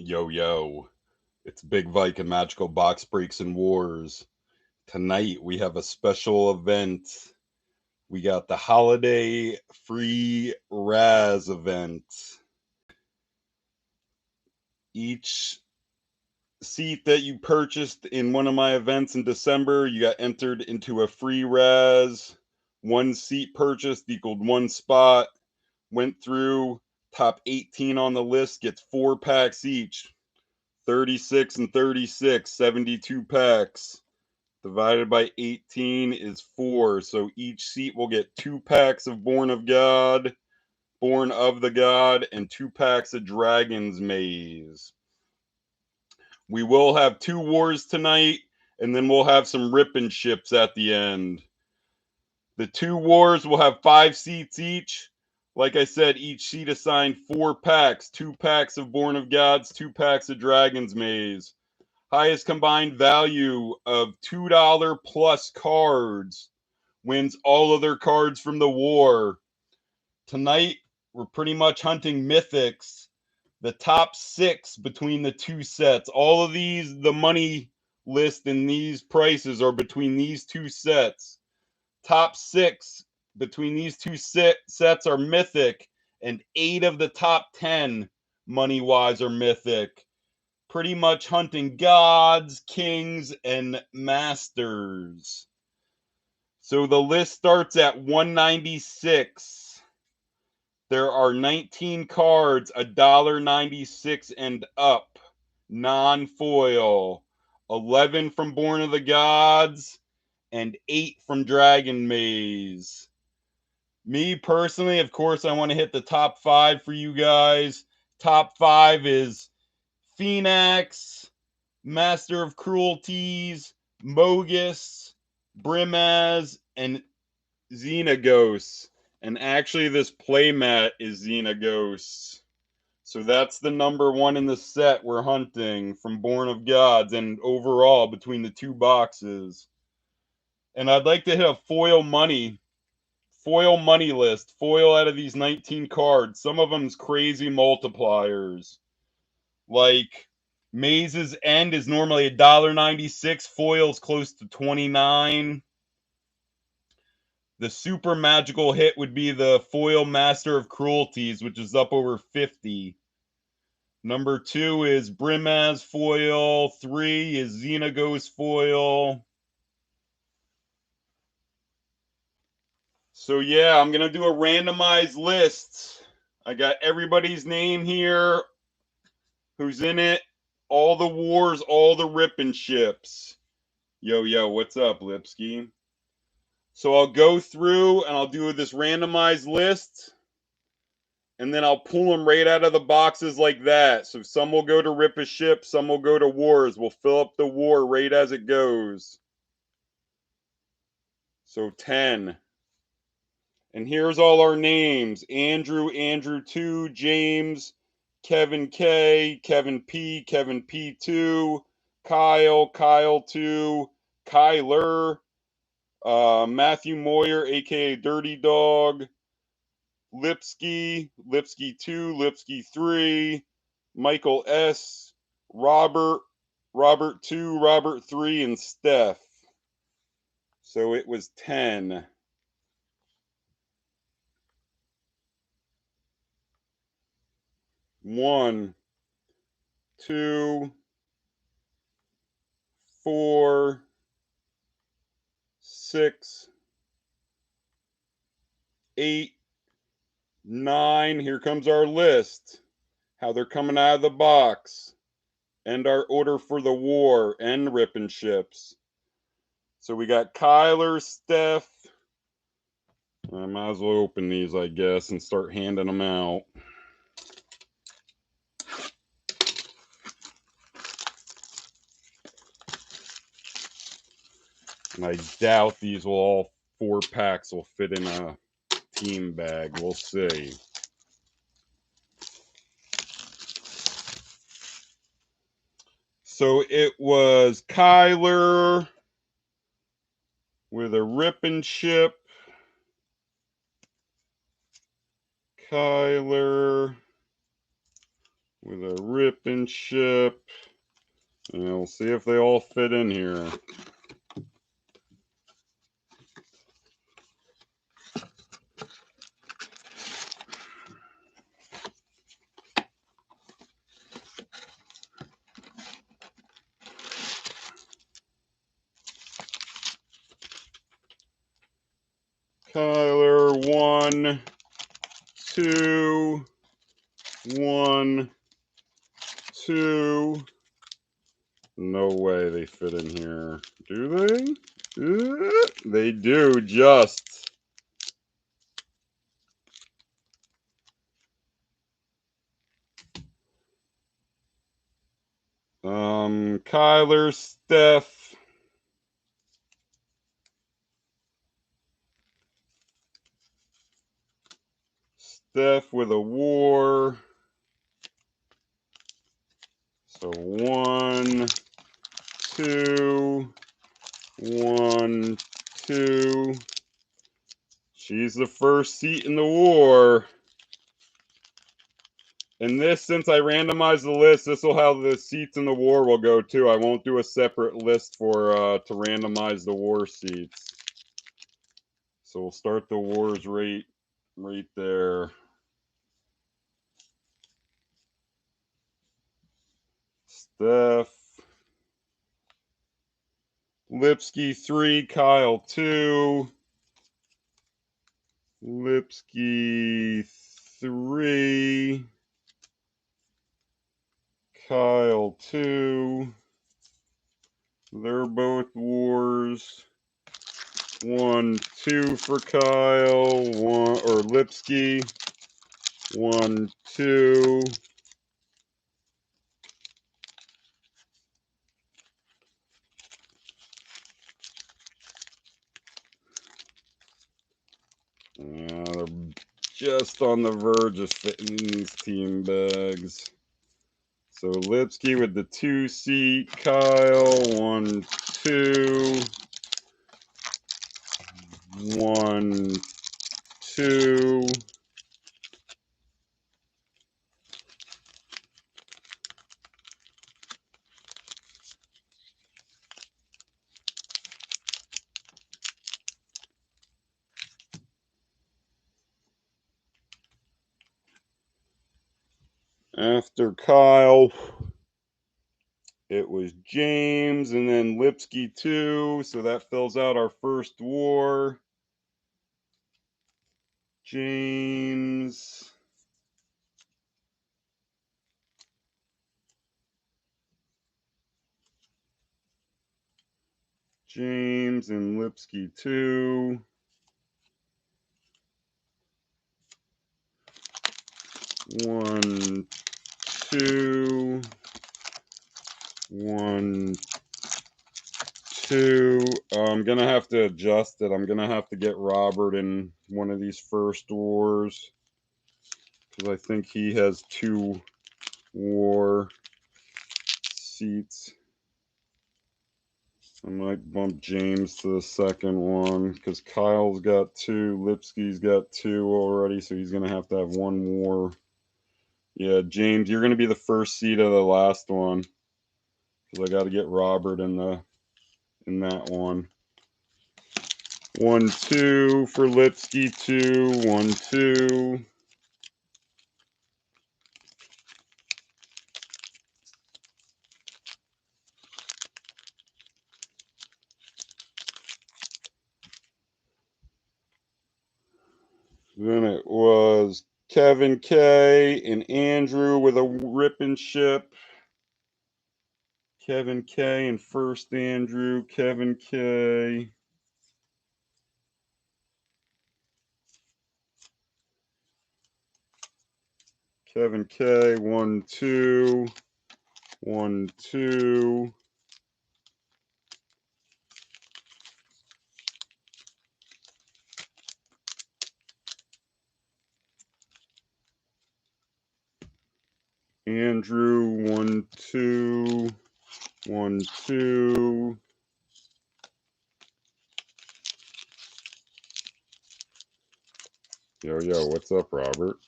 Yo, yo, it's Big Vike and Magical Box Breaks and Wars. Tonight we have a special event. We got the holiday free RAZZ event. Each seat that you purchased in one of my events in December, you got entered into a free RAZZ. One seat purchased equaled one spot. Went through, top 18 on the list gets 4 packs each. 36 and 36, 72 packs. Divided by 18 is 4. So each seat will get 2 packs of Born of God, Born of the God, and 2 packs of Dragon's Maze. We will have 2 wars tonight, and then we'll have some ripping ships at the end. The 2 wars will have 5 seats each. Like I said, each seat assigned 4 packs. 2 packs of Born of Gods, 2 packs of Dragon's Maze. Highest combined value of $2 plus cards wins all other cards from the war. Tonight, we're pretty much hunting mythics. The top 6 between the 2 sets. All of these, the money list and these prices are between these 2 sets. Top 6 between these 2 sets are mythic, and 8 of the top 10 money-wise are mythic. Pretty much hunting gods, kings, and masters. So the list starts at 196. There are 19 cards, $1.96 and up, non-foil. 11 from Born of the Gods, and 8 from Dragon Maze. Me personally, of course, I want to hit the top 5 for you guys. Top 5 is Phenax, Master of Cruelties, Mogis, Brimaz, and Xenagos. And actually, this playmat is Xenagos. So that's the number 1 in the set we're hunting from Born of Gods and overall between the 2 boxes. And I'd like to hit a foil money list. Foil out of these 19 cards. Some of them's crazy multipliers. Like Maze's End is normally $1.96. Foil's close to 29. The super magical hit would be the foil Master of Cruelties, which is up over 50. Number 2 is Brimaz foil. 3 is Xenagos foil. So yeah, I'm gonna do a randomized list. I got everybody's name here, who's in it, all the wars, all the ripping ships. Yo, what's up, Lipsky? So I'll go through and I'll do this randomized list, and then I'll pull them right out of the boxes like that. So some will go to rip a ship, some will go to wars. We'll fill up the war right as it goes. So 10. And here's all our names. Andrew 2, James, Kevin K, Kevin P, Kevin P2, Kyle 2, Kyler, Matthew Moyer, aka Dirty Dog, Lipsky 2, Lipsky 3, Michael S, Robert 2, Robert 3, and Steph. So it was 10. 1, 2, 4, 6, 8, 9. Here comes our list. How they're coming out of the box. And our order for the war and ripping ships. So we got Kyler, Steph. I might as well open these, I guess, and start handing them out. And I doubt these will all 4 packs will fit in a team bag. We'll see. So it was Kyler with a ripping ship. Kyler with a rip and ship. And we'll see if they all fit in here. Kyler, 1, 2, 1, 2. No way they fit in here. Do they? They do, just. Kyler, Steph. Steph with a war. So 1, 2, 1, 2. She's the first seat in the war. And this, since I randomized the list, this will how the seats in the war will go too. I won't do a separate list for to randomize the war seats. So we'll start the wars right there. Steph. Lipsky 3, Kyle 2. Lipsky 3. Kyle 2. They're both wars. 1, 2 for Kyle. 1 or Lipsky. 1, 2. They're just on the verge of fitting in these team bags. So Lipsky with the 2 seat. Kyle 1, 2. 1, 2. After Kyle, it was James, and then Lipsky 2, so that fills out our first war. James. James and Lipsky 2. One, 2. 1, 2. I'm going to have to adjust it. I'm going to have to get Robert in one of these first wars, because I think he has 2 war seats. I might bump James to the second one, because Kyle's got 2, Lipsky's got 2 already, so he's going to have 1 more. Yeah, James, you're going to be the first seat of the last one, because I got to get Robert in that one. 1, 2 for Lipsky, 2, 1, 2. Then it was Kevin K and Andrew with a rip and ship. Kevin K and first Andrew. Kevin K. Kevin K. 1, 2. 1, 2. Andrew 1, 2. 1, 2. Yo, what's up, Robert?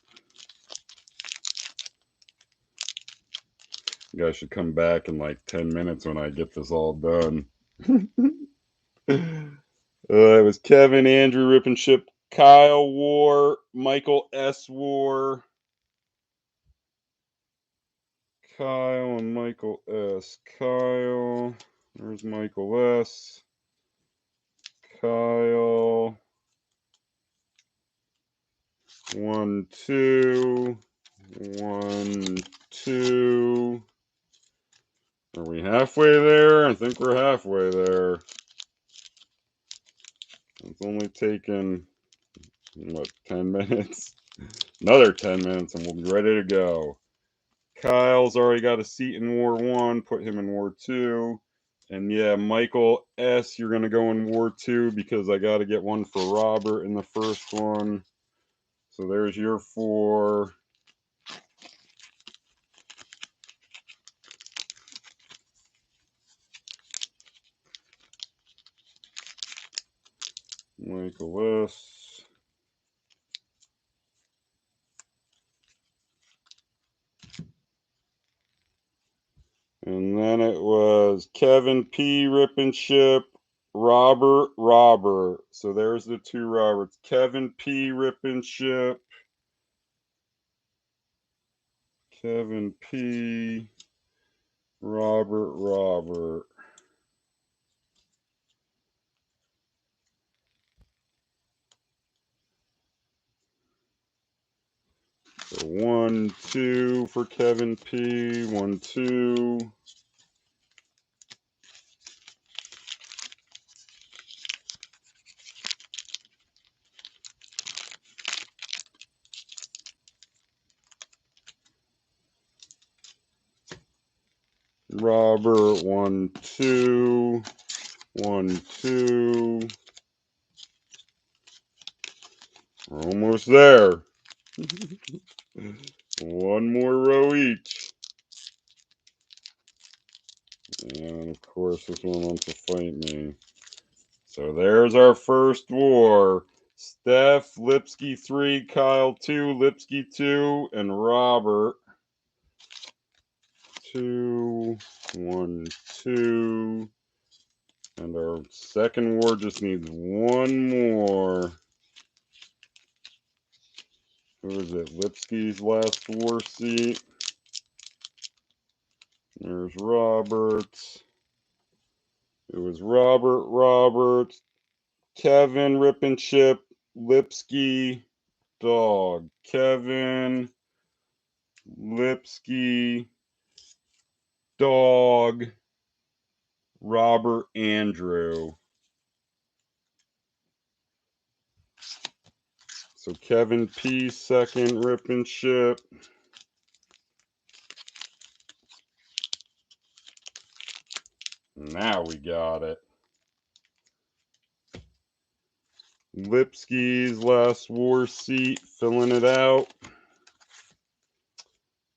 You guys should come back in like 10 minutes when I get this all done. It was Kevin, Andrew, Rip and Ship, Kyle War, Michael S. War, Kyle and Michael S. Kyle, there's Michael S. Kyle, 1, 2, 1, 2. Are we halfway there? I think we're halfway there. It's only taken, what, 10 minutes? Another 10 minutes and we'll be ready to go. Kyle's already got a seat in War 1. Put him in War 2. And yeah, Michael S., you're going to go in War 2 because I got to get one for Robert in the first one. So there's your 4. Michael S. And then it was Kevin P. Rip and Ship, Robert. So there's the 2 Roberts. Kevin P. Rip and Ship. Kevin P. Robert. So 1, 2 for Kevin P. 1, 2. Robert, 1, 2. 1, 2. We're almost there. One more row each. And of course, this one wants to fight me. So there's our first war. Steph, Lipsky 3, Kyle 2, Lipsky 2, and Robert 2, 1, 2. And our second war just needs one more. Who is it? Lipsky's last war seat. There's Roberts. It was Robert, Kevin, Rip and Chip, Lipsky, Dog. Kevin, Lipsky, Dog, Robert, Andrew. So Kevin P. second, Rip and Chip. Now we got it. Lipsky's last war seat, filling it out.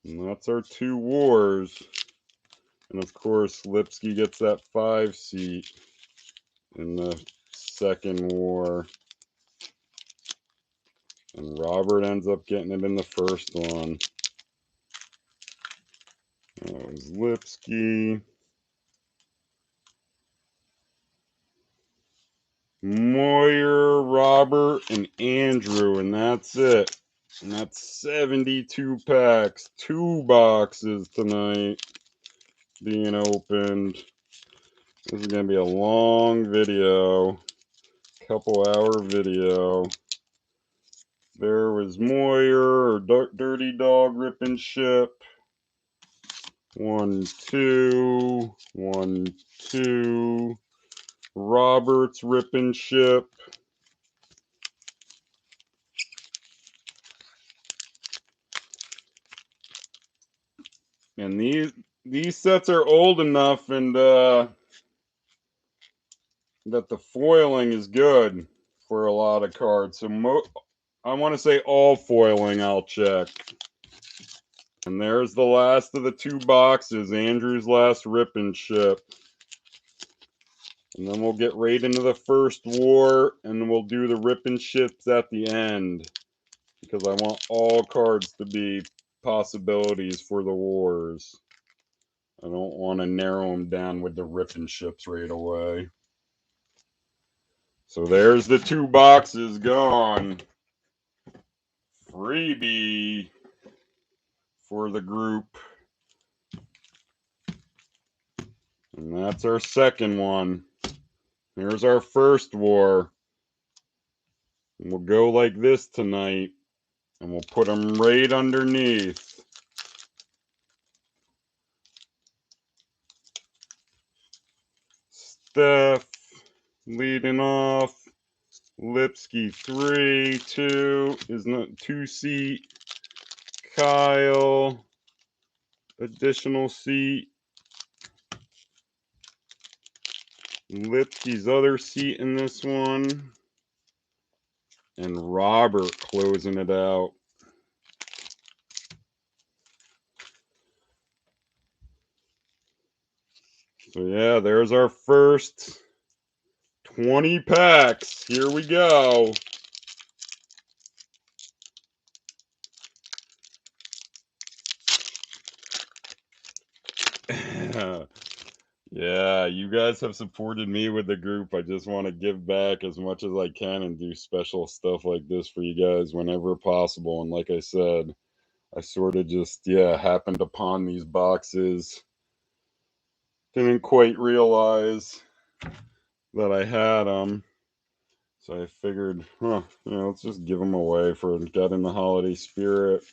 And that's our 2 wars. And of course, Lipsky gets that 5 seat in the second war. And Robert ends up getting it in the first one. That was Lipsky. Moyer, Robert, and Andrew, and that's it. And that's 72 packs, 2 boxes tonight being opened. This is going to be a long video, couple hour video. There was Moyer, or Dirty Dog, Rip and Ship. 1, 2, 1, 2. Roberts, Rip and Ship. And these sets are old enough and that the foiling is good for a lot of cards. So I want to say all foiling I'll check. And there's the last of the 2 boxes, Andrew's last Rip and Ship. And then we'll get right into the first war, and we'll do the Rip and Ships at the end. Because I want all cards to be possibilities for the wars. I don't want to narrow them down with the ripping ships right away. So there's the 2 boxes gone. Freebie for the group. And that's our second one. Here's our first war. And we'll go like this tonight. And we'll put them right underneath. Steph leading off. Lipsky 3, 2 is not 2 seat. Kyle, additional seat. Lipsky's other seat in this one. And Robert closing it out. So yeah, there's our first 20 packs. Here we go. Yeah, you guys have supported me with the group. I just want to give back as much as I can and do special stuff like this for you guys whenever possible. And like I said, I sort of just, happened upon these boxes. Didn't quite realize that I had them. So I figured, let's just give them away for getting the holiday spirit.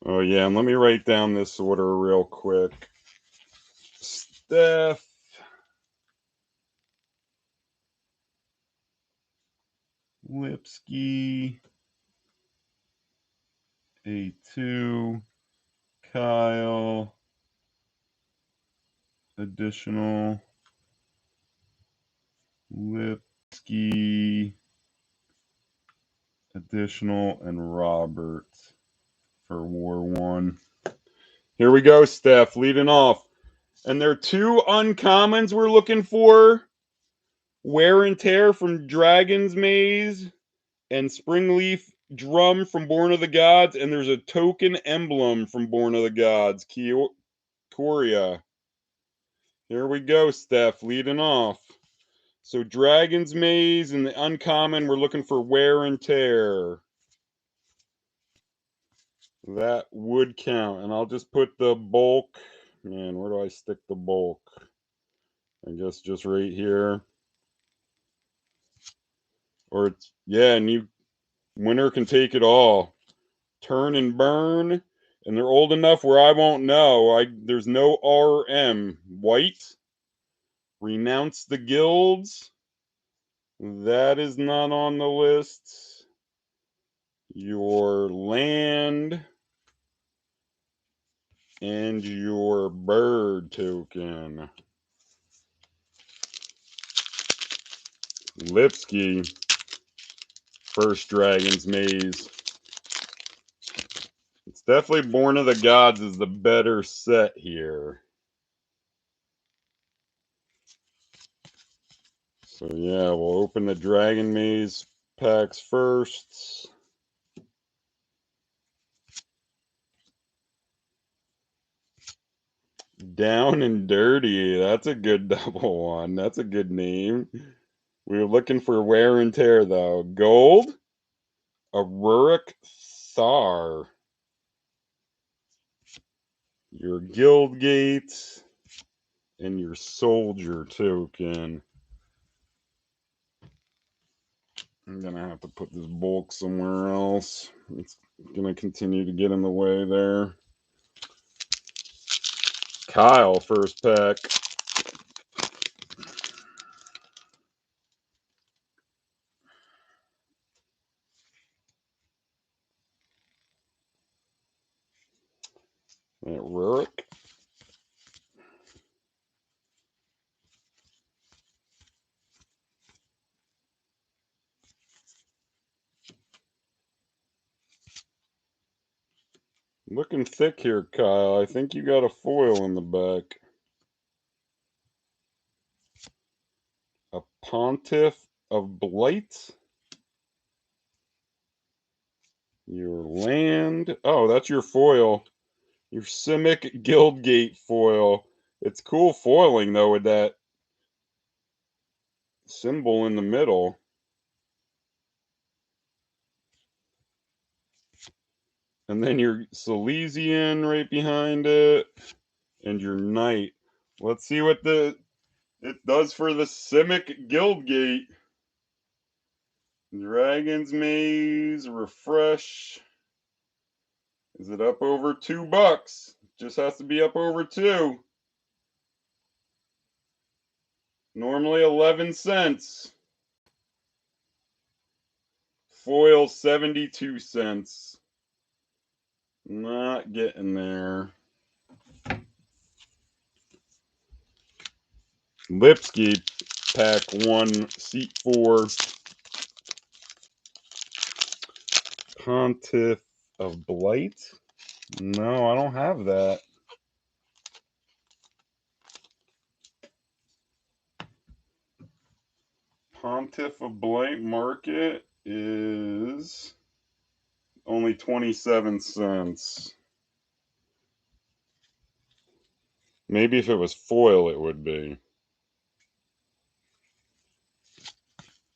Oh, yeah, and let me write down this order real quick. Steph. Lipsky. A2. Kyle. Additional. Lipsky. Additional. And Robert for War 1. Here we go, Steph, leading off. And there are 2 uncommons we're looking for. Wear and Tear from Dragon's Maze and Springleaf Drum from Born of the Gods. And there's a token emblem from Born of the Gods, Kiora. Here we go, Steph, leading off. So Dragon's Maze and the uncommon, we're looking for Wear and Tear. That would count. And I'll just put the bulk. Man, where do I stick the bulk? I guess just right here. Or it's, and winner can take it all. Turn and burn. And they're old enough where I won't know. There's no RM. White. Renounce the guilds. That is not on the list. Your land. And your bird token. Lipsky. First Dragon's Maze. It's definitely Born of the Gods is the better set here. So yeah, we'll open the Dragon Maze packs first. Down and Dirty. That's a good double one. That's a good name. We were looking for Wear and Tear, though. Gold. A Rurik Thar. Your Guild Gate. And your Soldier token. I'm going to have to put this bulk somewhere else. It's going to continue to get in the way there. Kyle, first pack. Rurik. Looking thick here, Kyle. I think you got a foil in the back. A Pontiff of Blight. Your land. Oh, that's your foil. Your Simic Guildgate foil. It's cool foiling, though, with that symbol in the middle. And then your Silesian right behind it. And your Knight. Let's see what it does for the Simic Guildgate. Dragon's Maze, refresh. Is it up over $2? Just has to be up over 2. Normally 11 cents. Foil 72 cents. Not getting there. Lipsky, pack 1, seat 4. Pontiff of Blight? No, I don't have that. Pontiff of Blight market is only 27 cents. Maybe if it was foil, it would be.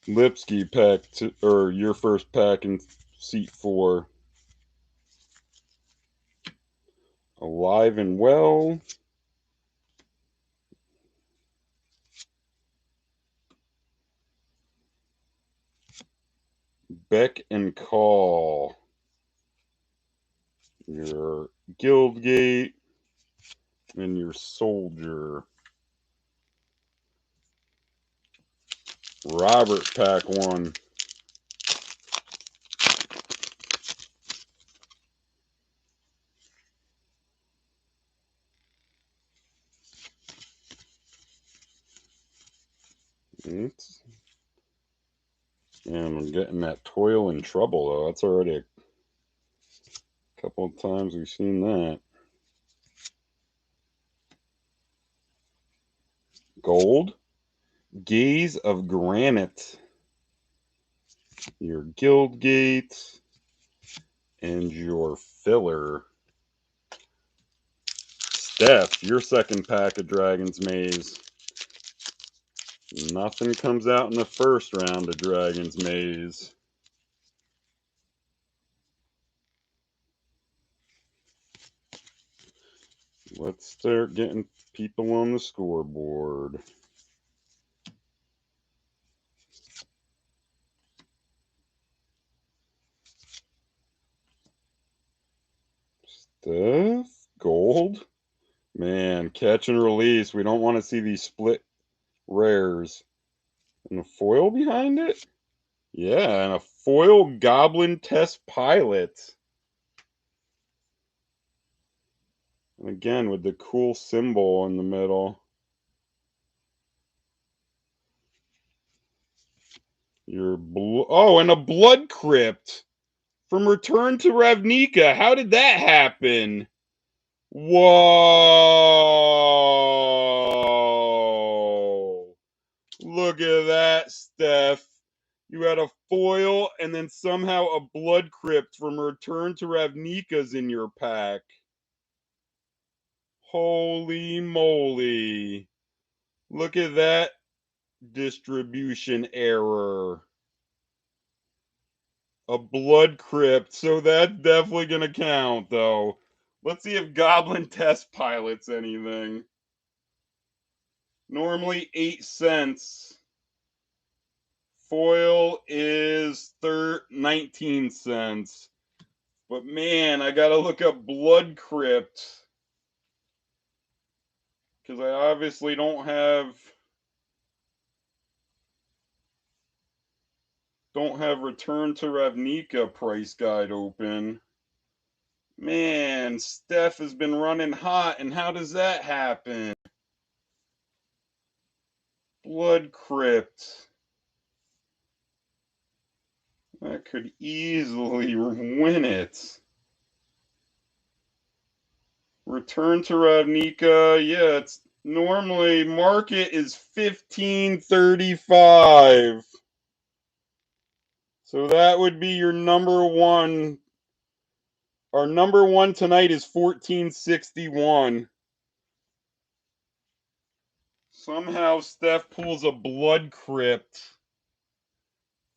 Lipsky pack, or your first pack in seat 4. Alive and Well. Beck and Call. Your Guildgate. And your Soldier. Robert pack 1. And I'm getting that Toil and Trouble, though. That's already a couple of times we've seen that. Gold. Gaze of Granite. Your Guildgate. And your Filler. Steph, your second pack of Dragon's Maze. Nothing comes out in the first round of Dragon's Maze. Let's start getting people on the scoreboard. Steph, gold. Man, catch and release. We don't want to see these split rares. And a foil behind it? Yeah, and a foil Goblin Test Pilot. And again, with the cool symbol in the middle. and a Blood Crypt from Return to Ravnica. How did that happen? Whoa! Look at that, Steph. You had a foil and then somehow a Blood Crypt from Return to Ravnica's in your pack. Holy moly. Look at that distribution error. A Blood Crypt, so that's definitely going to count, though. Let's see if Goblin Test Pilot's anything. Normally 8 cents. Foil is 19 cents. But man, I gotta look up Blood Crypt. Because I obviously don't have Return to Ravnica price guide open. Man, Steph has been running hot, and how does that happen? Blood Crypt. That could easily win it. Return to Ravnica. Yeah, it's normally market is $15.35. So that would be your number one Our number one tonight is 1461. Somehow Steph pulls a Blood Crypt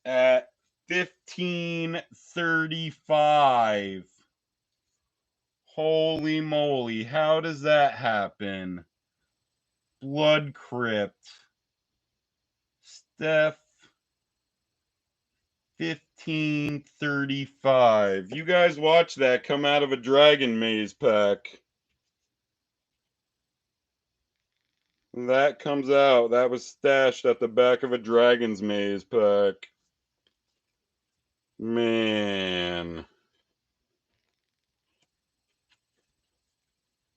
at 1535. Holy moly, how does that happen? Blood Crypt. Steph, 1535. You guys watch that come out of a Dragon Maze pack. That comes out. That was stashed at the back of a Dragon's Maze pack. Man.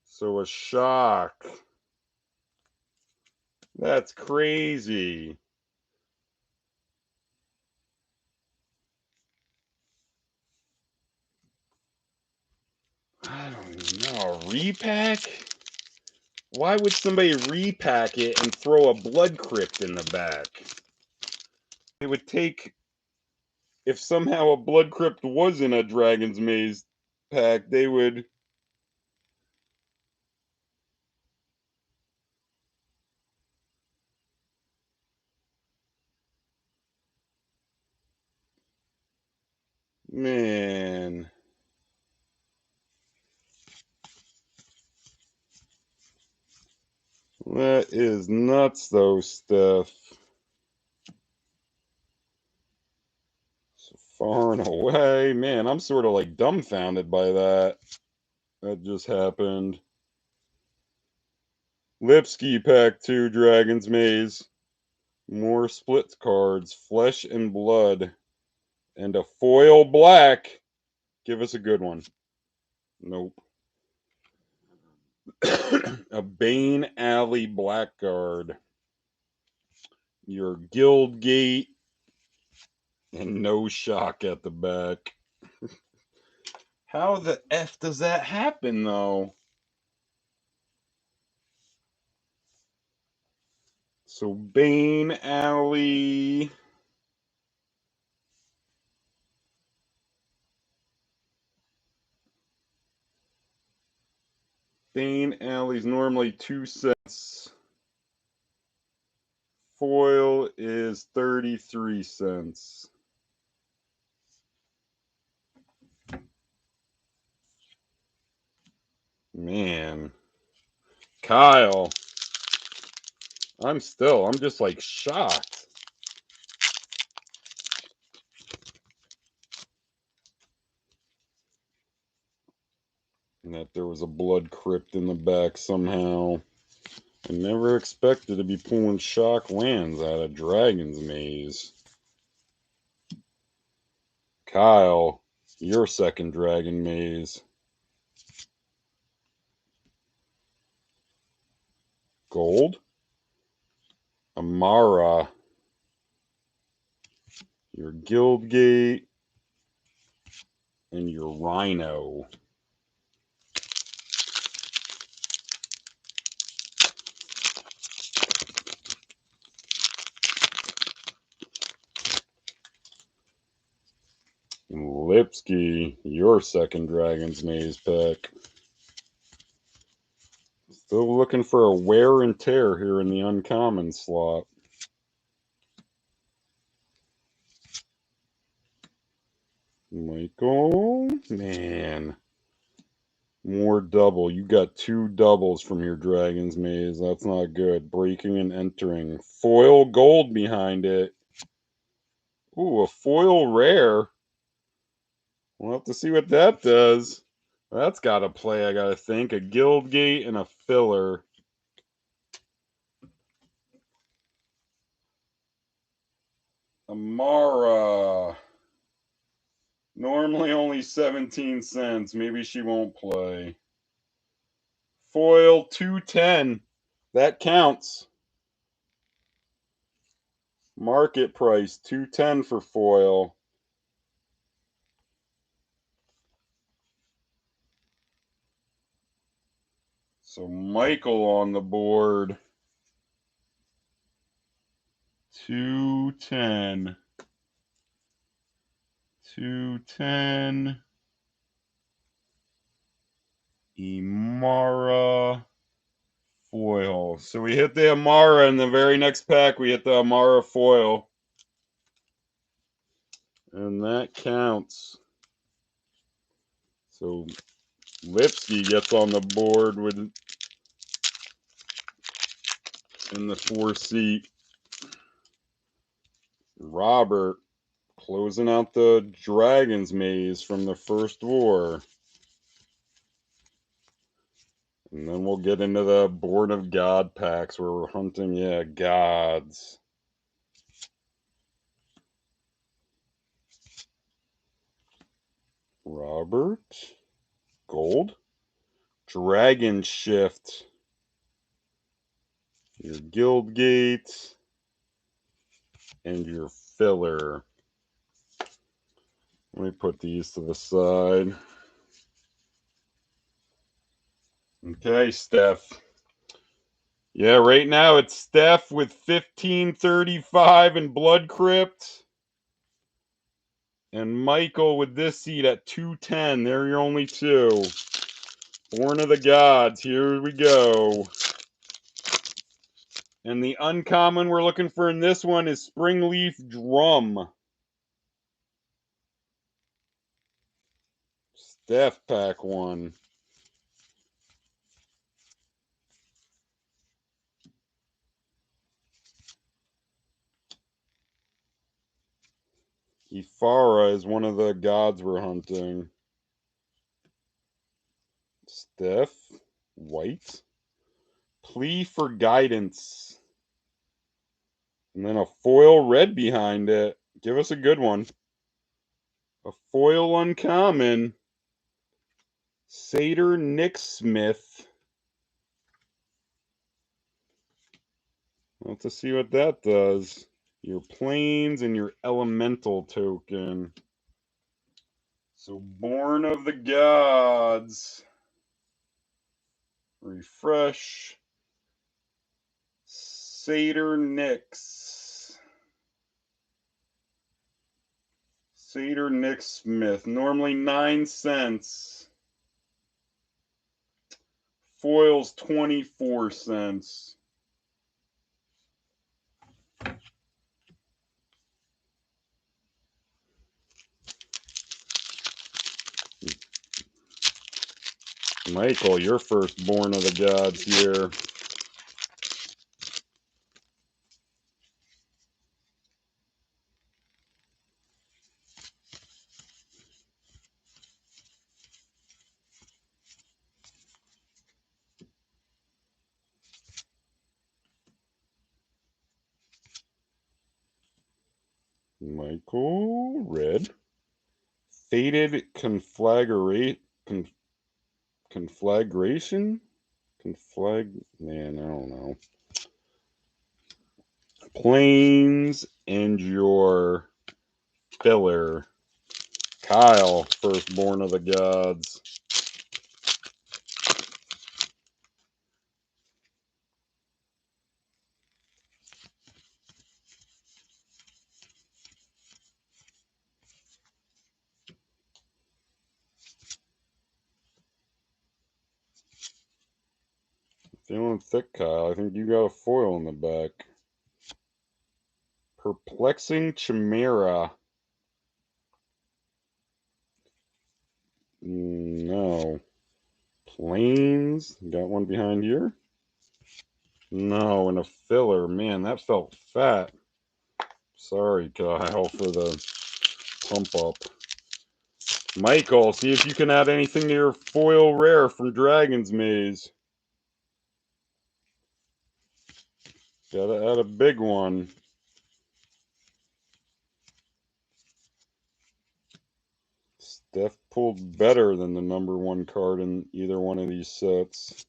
So a shock. That's crazy. I don't know. Repack? Why would somebody repack it and throw a Blood Crypt in the back? It would take... If somehow a Blood Crypt was in a Dragon's Maze pack, they would... Man. That is nuts, though, Steph. So far and away. Man, I'm sort of like dumbfounded by that. That just happened. Lipsky Pack 2, Dragon's Maze. More split cards. Flesh and Blood. And a foil black. Give us a good one. Nope. A Bane Alley Blackguard. Your Guild Gate. And no shock at the back. How the F does that happen, though? So, Bane Alley. Bane Alley's normally 2 cents. Foil is 33 cents. Man. Kyle. I'm just like shocked. And that there was a Blood Crypt in the back somehow. I never expected to be pulling shock lands out of Dragon's Maze. Kyle, your second Dragon Maze. Gold. Amara. Your Guild Gate. And your Rhino. Lipsky, your second Dragon's Maze pack. Still looking for a wear and tear here in the uncommon slot. Michael, man. More double. You got 2 doubles from your Dragon's Maze. That's not good. Breaking and entering. Foil gold behind it. Ooh, a foil rare. We'll have to see what that does. That's got to play, I got to think. A Guild Gate and a filler. Amara. Normally only 17 cents. Maybe she won't play. Foil 210. That counts. Market price 210 for foil. So Michael on the board. 210. 210. Emara foil. So we hit the Amara in the very next pack. We hit the Amara foil. And that counts. So Lipsky gets on the board with in the 4 seat. Robert closing out the Dragon's Maze from the first war. And then we'll get into the Born of God packs where we're hunting, yeah, gods. Robert. Gold. Dragon Shift. Your Guild Gate. And your filler. Let me put these to the side. Okay, Steph. Yeah, right now it's Steph with 1535 in Blood Crypt. And Michael with this seat at 210. They're your only two. Born of the Gods. Here we go. And the uncommon we're looking for in this one is Springleaf Drum. Steph pack 1. Ephara is one of the gods we're hunting. Steph, white. Plea for Guidance. And then a foil red behind it. Give us a good one. A foil uncommon. Satyr Nick Smith. Let's see what that does. Your planes and your elemental token. So Born of the Gods. Refresh. Satyr Nix. Satyr Nick Smith. Normally 9 cents. Foils 24 cents. Michael, your first Born of the Gods here. Michael, red. Faded Conflagration? Man, I don't know. Planes and your filler. Kyle, first Born of the Gods. Feeling thick, Kyle. I think you got a foil in the back. Perplexing Chimera. No. Planes. Got one behind here? No, and a filler. Man, that felt fat. Sorry, Kyle, for the pump up. Michael, see if you can add anything to your foil rare from Dragon's Maze. Gotta add a big one. Steph pulled better than the number 1 card in either one of these sets.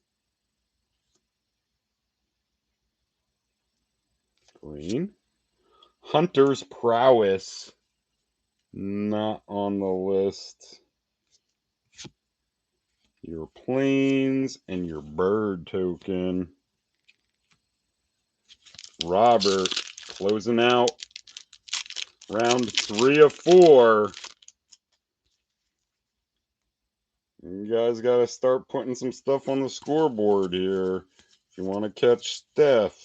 Green. Hunter's Prowess. Not on the list. Your planes and your bird token. Robert closing out round 3 of 4. You guys got to start putting some stuff on the scoreboard here if you want to catch Steph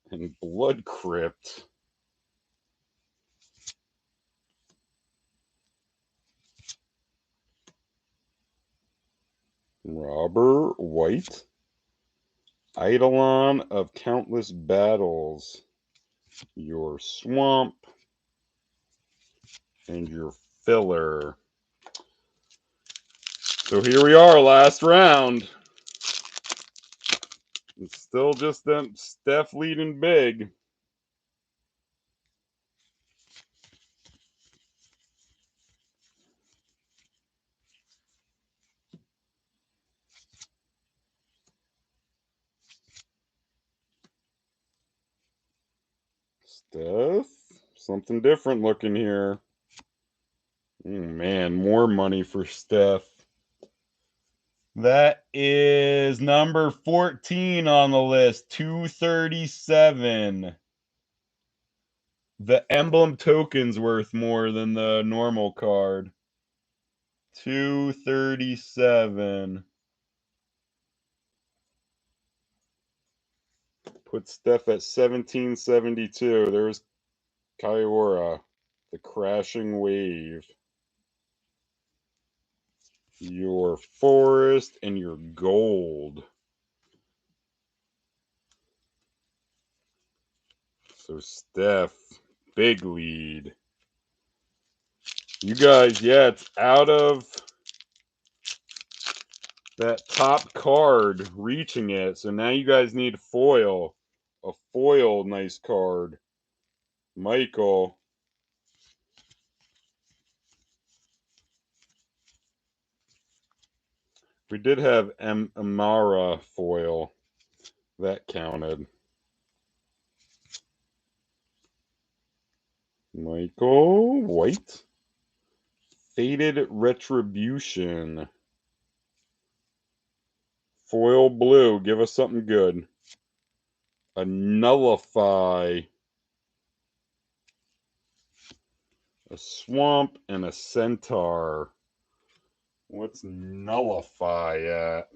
and Blood Crypt. Robert White. Eidolon of Countless Battles. Your Swamp. And your Filler. So here we are, last round. It's still just them Steph leading big. Steph, something different looking here. Oh, man, more money for Steph. That is number 14 on the list, 237. The emblem token's worth more than the normal card. 237. Put Steph at 1772. There's Kiora, the Crashing Wave. Your Forest and your Gold. So Steph, big lead. You guys, yeah, it's out of that top card reaching it. So now you guys need foil. A foil nice card. Michael. We did have Amara foil. That counted. Michael White. Faded Retribution. Foil blue. Give us something good. A Nullify. A Swamp and a Centaur. What's Nullify at?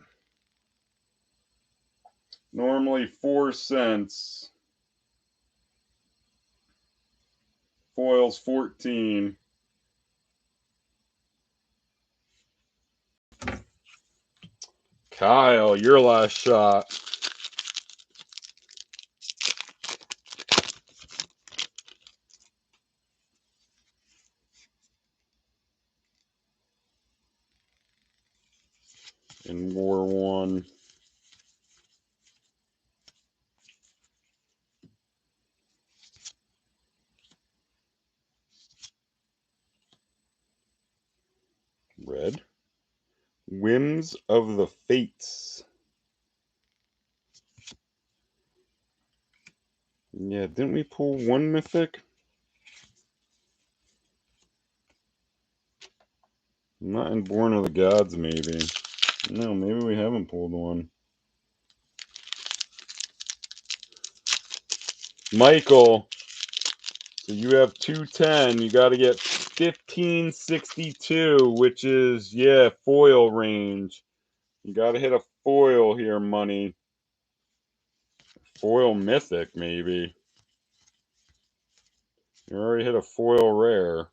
Normally 4 cents. Foil's 14. Kyle, your last shot. In War 1. Red. Whims of the Fates. Yeah, didn't we pull one mythic? Not in Born of the Gods, maybe. No, maybe we haven't pulled one. Michael, so you have 210. You got to get 1562, which is, yeah, foil range. You got to hit a foil here, money. Foil mythic, maybe. You already hit a foil rare.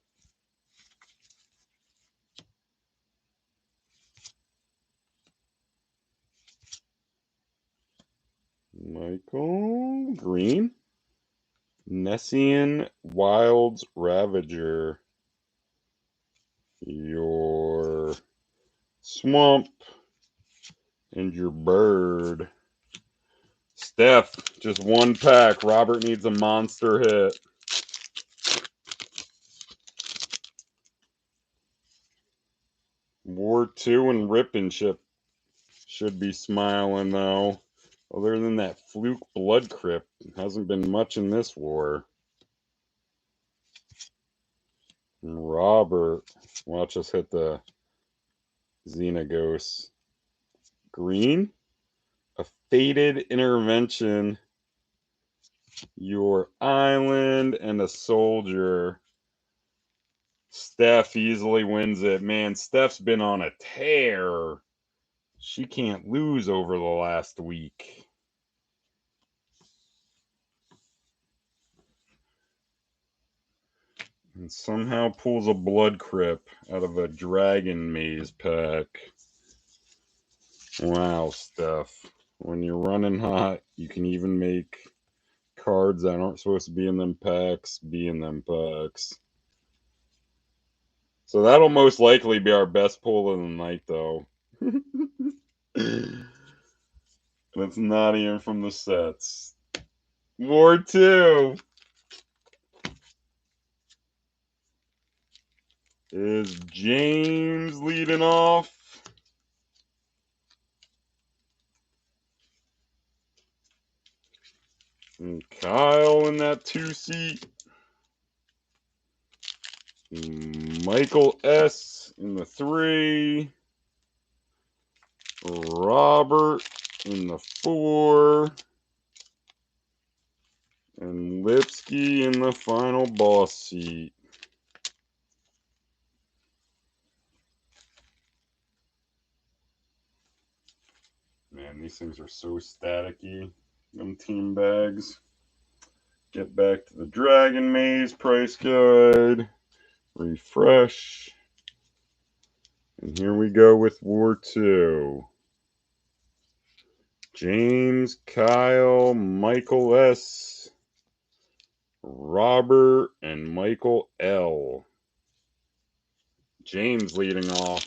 Michael Green. Nessian Wild's Ravager. Your Swamp. And your Bird. Steph, just one pack. Robert needs a monster hit. War 2 and Rip and Ship should be smiling, though. Other than that fluke Blood Crypt, hasn't been much in this war. And Robert, watch us hit the Xenagos. Green, a Faded Intervention, your Island, and a Soldier. Steph easily wins it. Man, Steph's been on a tear. She can't lose over the last week. And somehow pulls a Blood Crypt out of a Dragon Maze pack. Wow, Steph. When you're running hot, you can even make cards that aren't supposed to be in them packs be in them packs. So that'll most likely be our best pull of the night, though. It's not even from the sets. War 2 is James leading off. And Kyle in that 2 seat. Michael S in the 3. Robert in the 4. And Lipsky in the final boss seat. Man, these things are so staticky. Them team bags. Get back to the Dragon Maze price guide. Refresh. And here we go with War 2. James, Kyle, Michael S, Robert, and Michael L. James leading off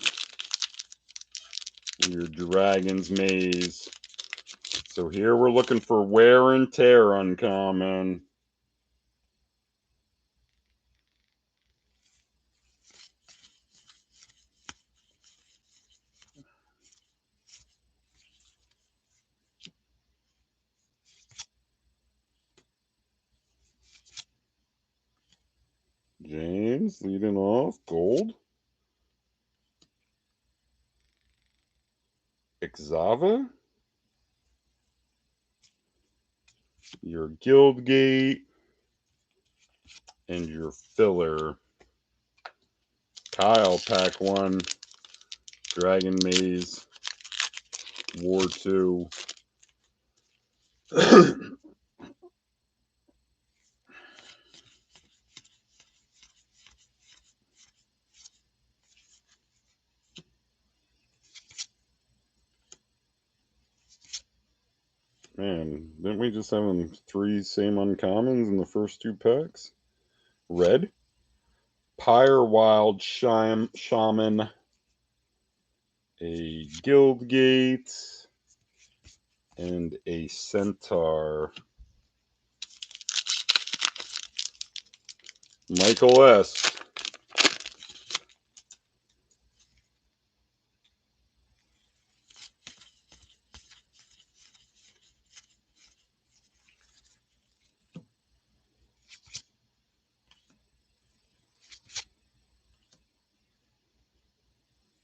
your Dragon's Maze. So here we're looking for Wear and Tear uncommon. James leading off, gold. Xava. Your Guildgate. And your filler. Kyle, pack 1. Dragon Maze. War 2. Man, didn't we just have them 3 same uncommons in the first 2 packs? Red, Pyre Wild Shaman, a Guildgate, and a Centaur. Michael S.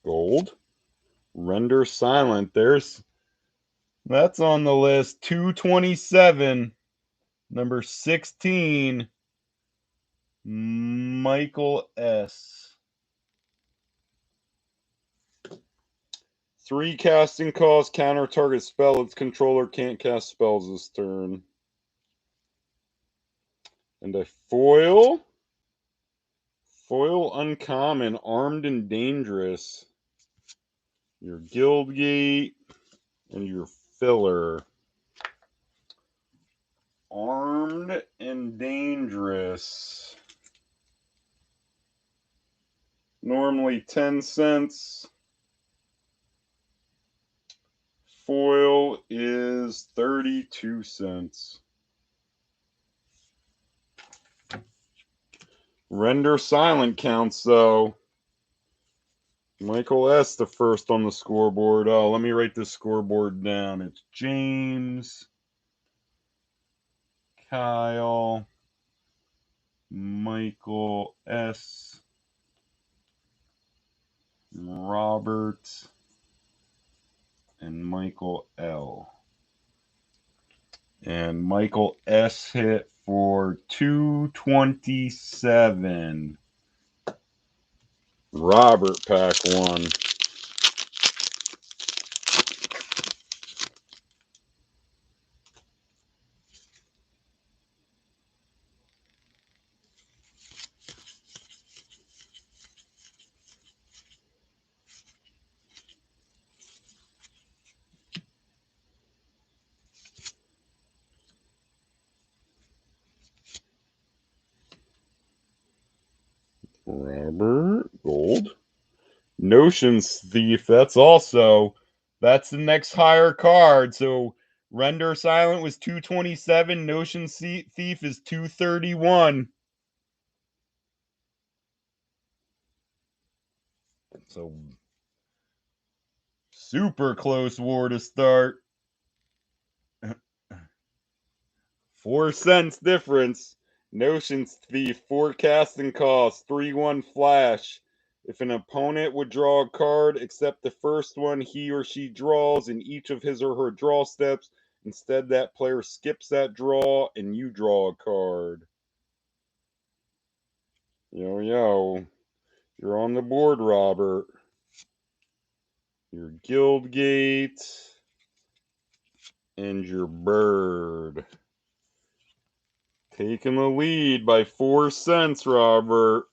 Gold. Render Silent. That's on the list. 227. Number 16. Michael S. 3 casting costs, counter target spell. Its controller can't cast spells this turn. And a foil. Foil uncommon, Armed and Dangerous. Your Guildgate and your filler. Armed and Dangerous. Normally 10 cents. Foil is 32 cents. Render Silent counts, though. Michael S. the first on the scoreboard. Oh, let me write this scoreboard down. It's James, Kyle, Michael S., Robert, and Michael L. And Michael S. hit for 227. Robert, pack 1. Robert, gold. Notions Thief, that's the next higher card. So Render Silent was 227, Notions Thief is 231. So super close war to start. 4 cents difference. Notions Thief, forecasting cost, 3/1 flash. If an opponent would draw a card except the first one he or she draws in each of his or her draw steps, instead that player skips that draw and you draw a card. Yo, you're on the board, Robert. Your Guildgate and your Bird. Taking the lead by 4 cents, Robert.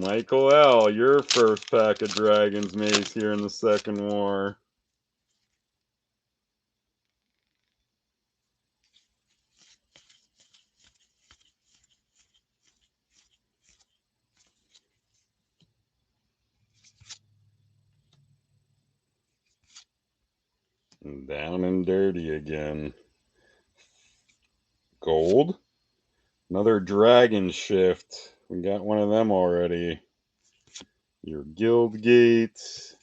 Michael L., your first pack of Dragon's Maze here in the Second War. Down and dirty again. Gold. Another Dragon Shift. We got one of them already. Your Guildgate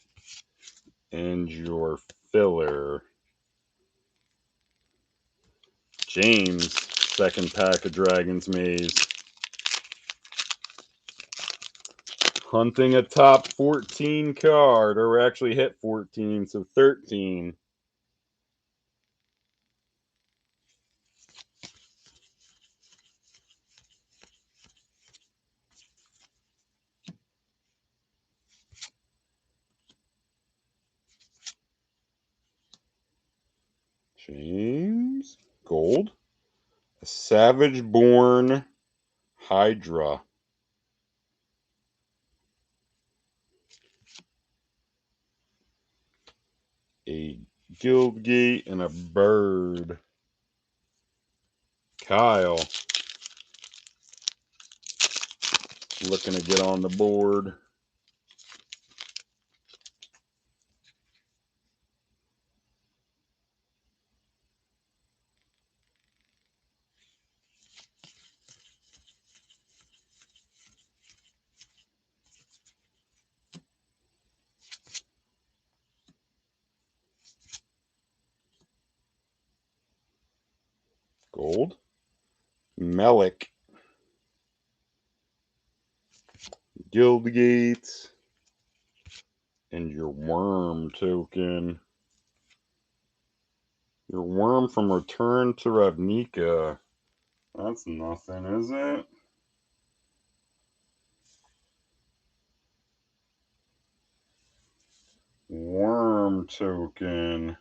and your Filler. James, second pack of Dragon's Maze. Hunting a top 14 card, or actually hit 14, so 13. James, gold. A Savage-Born Hydra. A Guildgate and a Bird. Kyle, looking to get on the board. Gold. Melik. Guildgate. And your Worm token. Your Worm from Return to Ravnica. That's nothing, is it? Worm token.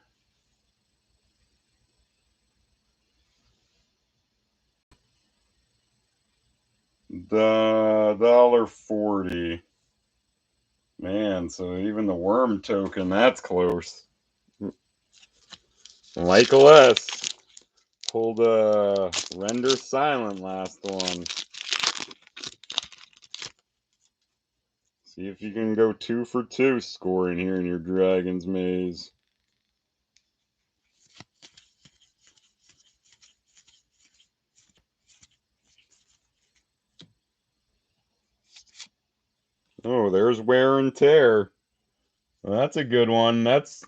The $1.40. Man, so even the Worm token, that's close. Michael S. pulled a Render Silent last one. See if you can go 2 for 2 scoring here in your Dragon's Maze. Oh, there's Wear and Tear. Well, that's a good one. That's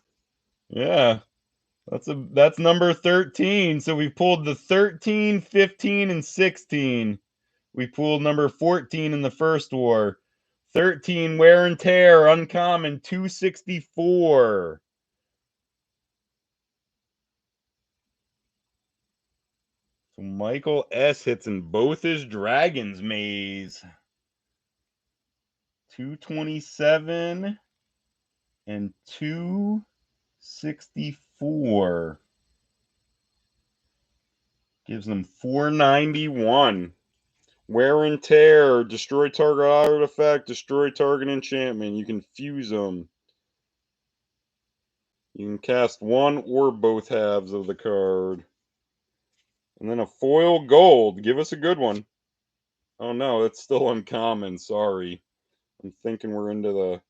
number 13. So we pulled the 13, 15, and 16. We pulled number 14 in the first war. 13, Wear and Tear, uncommon, 264. So Michael S. hits in both his Dragon's Maze. 227 and 264. Gives them 491. Wear and Tear. Destroy target artifact. Destroy target enchantment. You can fuse them. You can cast one or both halves of the card. And then a foil gold. Give us a good one. Oh no, it's still uncommon. Sorry. I'm thinking we're into the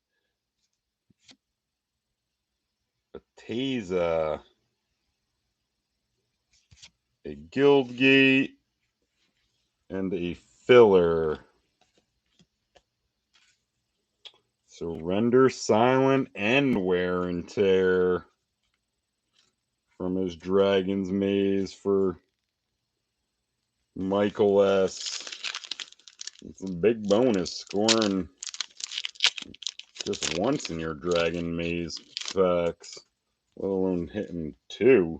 Teza. A Guildgate. And a filler. Surrender, Silent, and Wear and Tear from his Dragon's Maze for Michael S. It's a big bonus, scoring just once in your Dragon Maze packs, let alone hitting 2.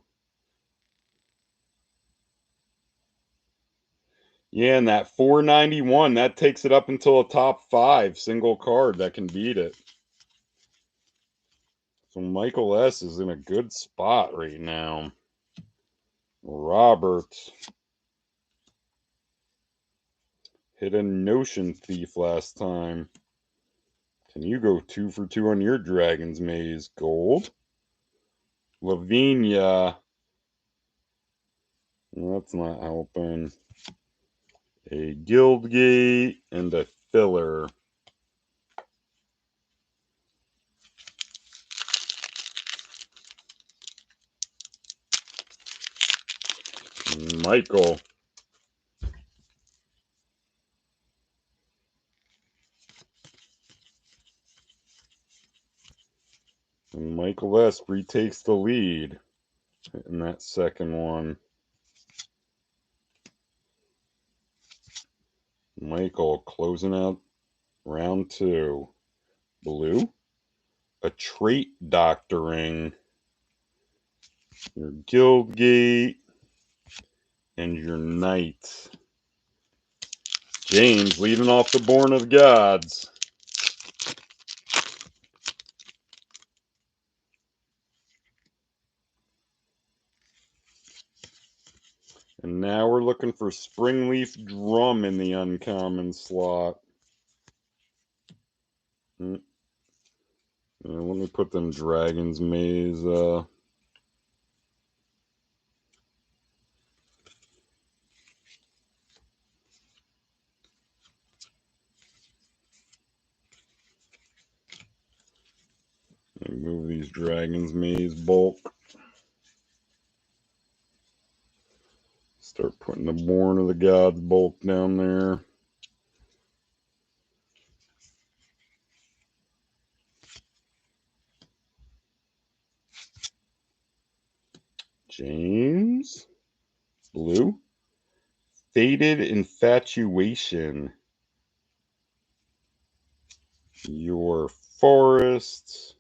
Yeah, and that 491, that takes it up until a top 5 single card that can beat it. So Michael S. is in a good spot right now. Robert hit a Notion Thief last time. Can you go 2 for 2 on your Dragon's Maze? Gold. Lavinia. That's not helping. A Guildgate and a filler. Michael. And Michael S. retakes the lead in that second one. Michael closing out round 2. Blue. A Trait Doctoring. Your Guildgate. And your Knight. James leading off the Born of Gods. And now we're looking for Springleaf Drum in the uncommon slot. Let me put them Dragon's Maze. Move these Dragon's Maze bulk. Start putting the Born of the Gods bulk down there. James. Blue. Faded Infatuation. Your Forest.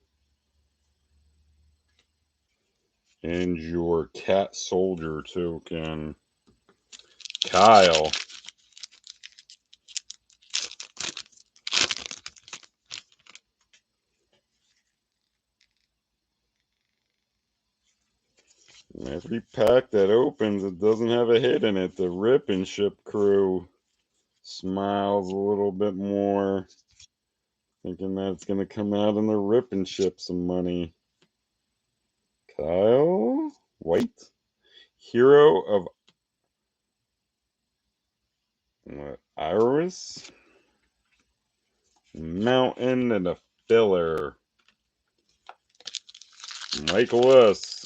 And your Cat Soldier token. Kyle. Every pack that opens, it doesn't have a hit in it. The Rip and Ship crew smiles a little bit more, thinking that it's going to come out in the Rip and Ship some money. Kyle White, Hero of Iris, Mountain, and a filler. Michael S.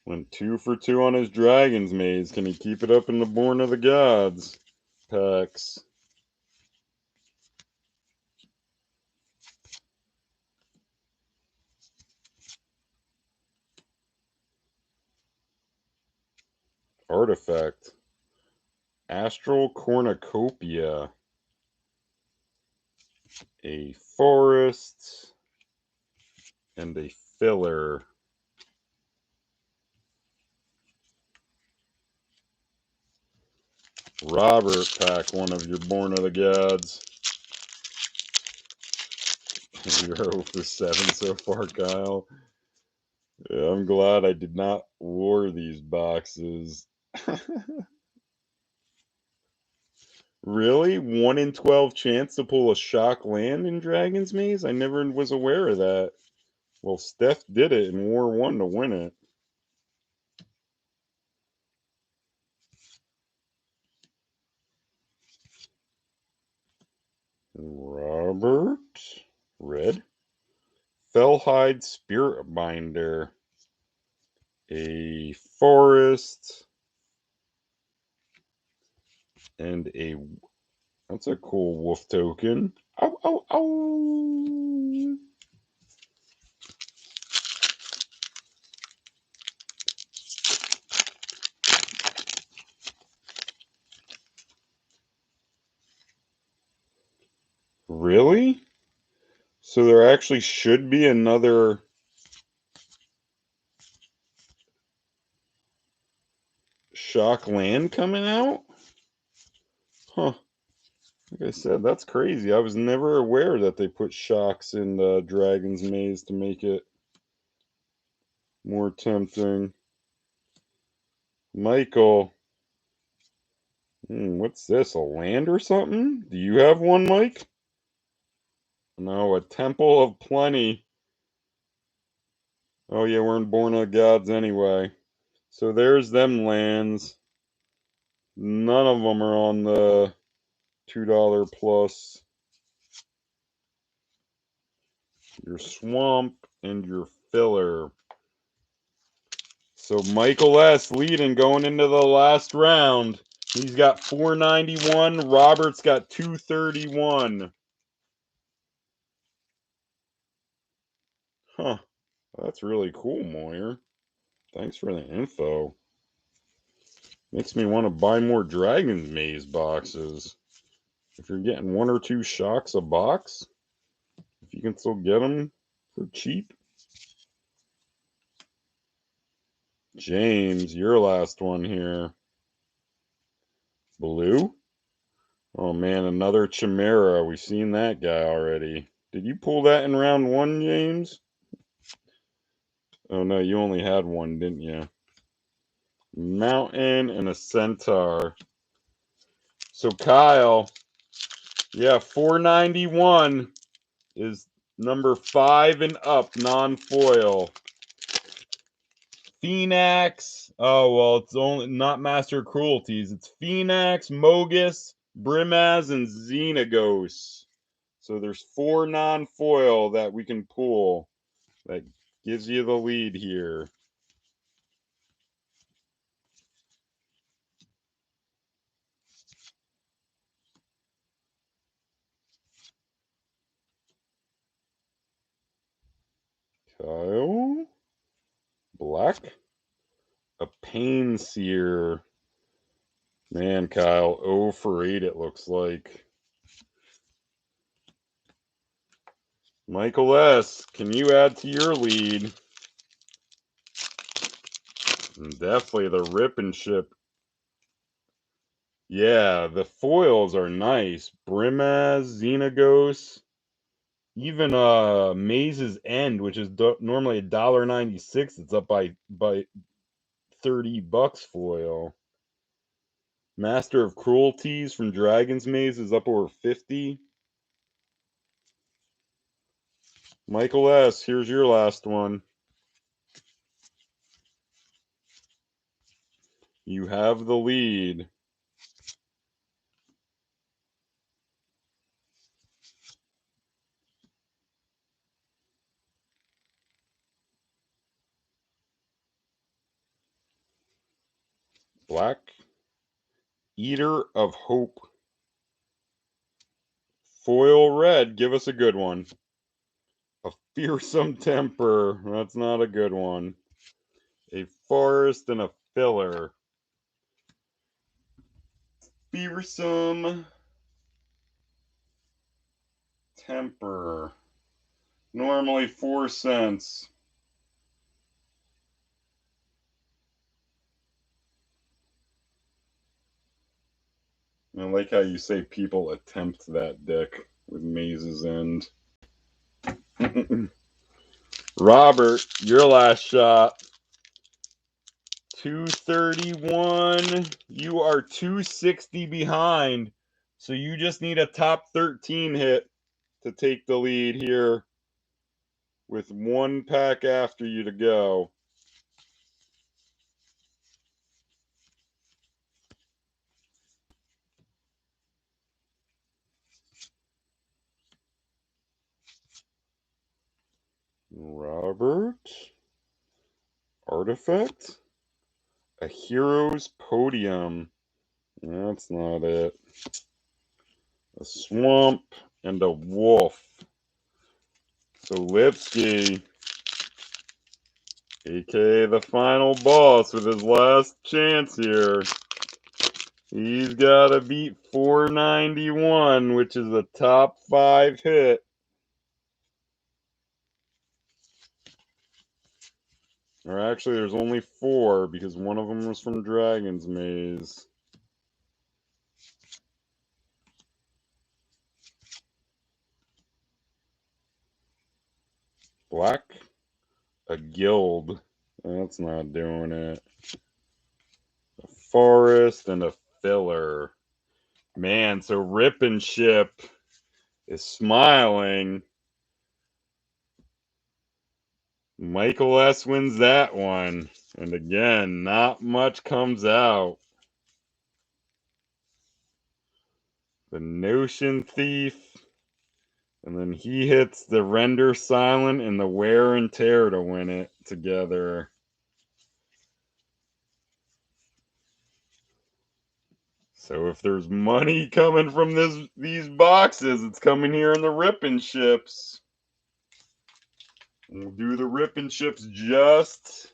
Went 2 for 2 on his Dragon's Maze. Can he keep it up in the Born of the Gods packs? Artifact. Astral Cornucopia. A Forest. And a filler. Robert, pack one of your Born of the Gods. You're 0 for 7 so far, Kyle. Yeah, I'm glad I did not war these boxes. Really? 1 in 12 chance to pull a shock land in Dragon's Maze? I never was aware of that. Well, Steph did it in War 1 to win it. Robert. Red. Fellhide Spirit Binder. A Forest. And a... That's a cool wolf token. Ow, ow, ow! Really? So there actually should be another shock land coming out? Huh. Like I said, that's crazy. I was never aware that they put shocks in the Dragon's Maze to make it more tempting. Michael. What's this? A land or something? Do you have one, Mike? No, a Temple of Plenty. Oh yeah, we're in Born of the Gods anyway. So there's them lands. None of them are on the $2 plus. Your swamp and your filler. So Michael S. leading going into the last round. He's got 491. Robert's got 231. Huh. That's really cool, Moyer. Thanks for the info. Makes me want to buy more Dragon's Maze boxes. If you're getting 1 or 2 shocks a box, if you can still get them for cheap. James, your last one here. Blue? Oh man, another Chimera. We've seen that guy already. Did you pull that in round 1, James? Oh no, you only had one, didn't you? Mountain and a Centaur. So Kyle, yeah, 491 is number 5 and up, non-foil. Phenax. Oh, well, it's only not Master Cruelties. It's Phenax, Mogis, Brimaz, and Xenagos. So there's 4 non-foil that we can pull. That gives you the lead here. Kyle. Black. A Pain Seer. Man, Kyle, 0 for 8 it looks like. Michael S., can you add to your lead? And definitely the Rip and Ship. Yeah, the foils are nice. Brimaz, Xenagos, even Maze's End, which is normally $1.96. It's up by $30 foil. Master of Cruelties from Dragon's Maze is up over 50. Michael S., here's your last one. You have the lead. Black. Eater of Hope. Foil red. Give us a good one. A Fearsome Temper. That's not a good one. A Forest and a Filler. Fearsome Temper. Normally 4 cents. I like how you say people attempt that deck with Maze's End. Robert, your last shot. 231. You are 260 behind. So you just need a top 13 hit to take the lead here with one pack after you to go. Robert. Artifact. A Hero's Podium. That's not it. A Swamp and a Wolf. So Lipsky, aka the final boss with his last chance here. He's got to beat 491, which is a top 5 hit. Or actually, there's only 4 because one of them was from Dragon's Maze. Black? A Guild. That's not doing it. A Forest and a Filler. Man, so Rip and Ship is smiling. Michael S. wins that one. And again, not much comes out. The Notion Thief. And then he hits the Render Silent and the Wear and Tear to win it together. So if there's money coming from these boxes, it's coming here in the Rippin' Ships. We'll do the Rippin' Ships just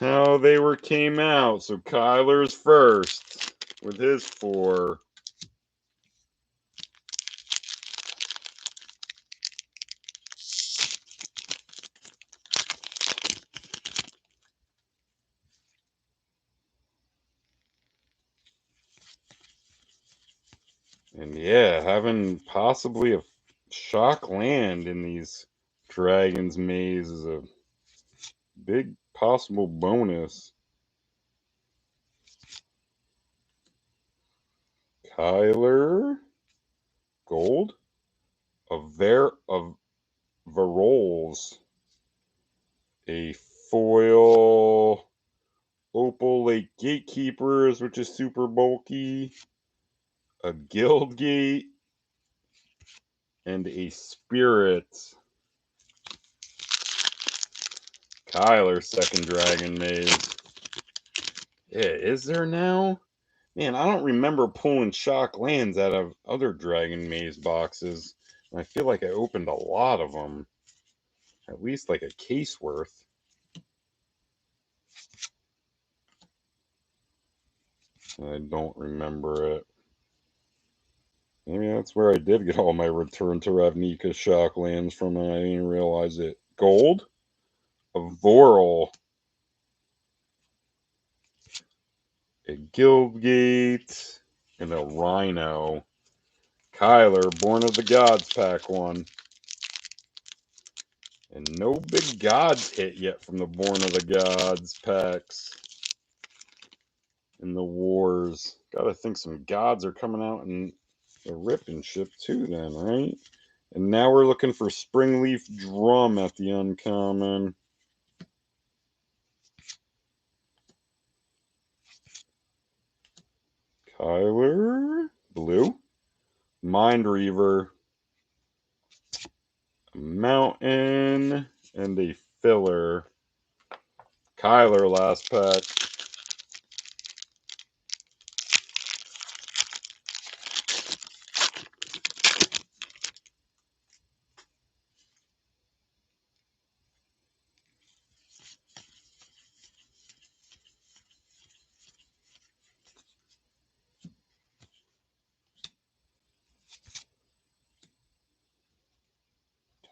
how they came out. So Kyler's first with his 4. And yeah, having possibly a shock land in these Dragon's Maze is a big possible bonus. Kyler, gold, of Verols, a foil Opal Lake Gatekeepers, which is super bulky, a Guildgate, and a Spirit. Kyler, second Dragon Maze. Yeah, is there now? Man, I don't remember pulling shock lands out of other Dragon Maze boxes. And I feel like I opened a lot of them. At least like a case worth. I don't remember it. Maybe that's where I did get all my Return to Ravnica shock lands from, and I didn't realize it. Gold? A Vorl. A Guildgate. And a Rhino. Kyler, Born of the Gods pack 1. And no big gods hit yet from the Born of the Gods packs in the wars. Gotta think some gods are coming out in the Rippin' Ship too then, right? And now we're looking for Springleaf Drum at the uncommon. Kyler, blue. Mind Reaver. A Mountain, and a Filler. Kyler, last pack.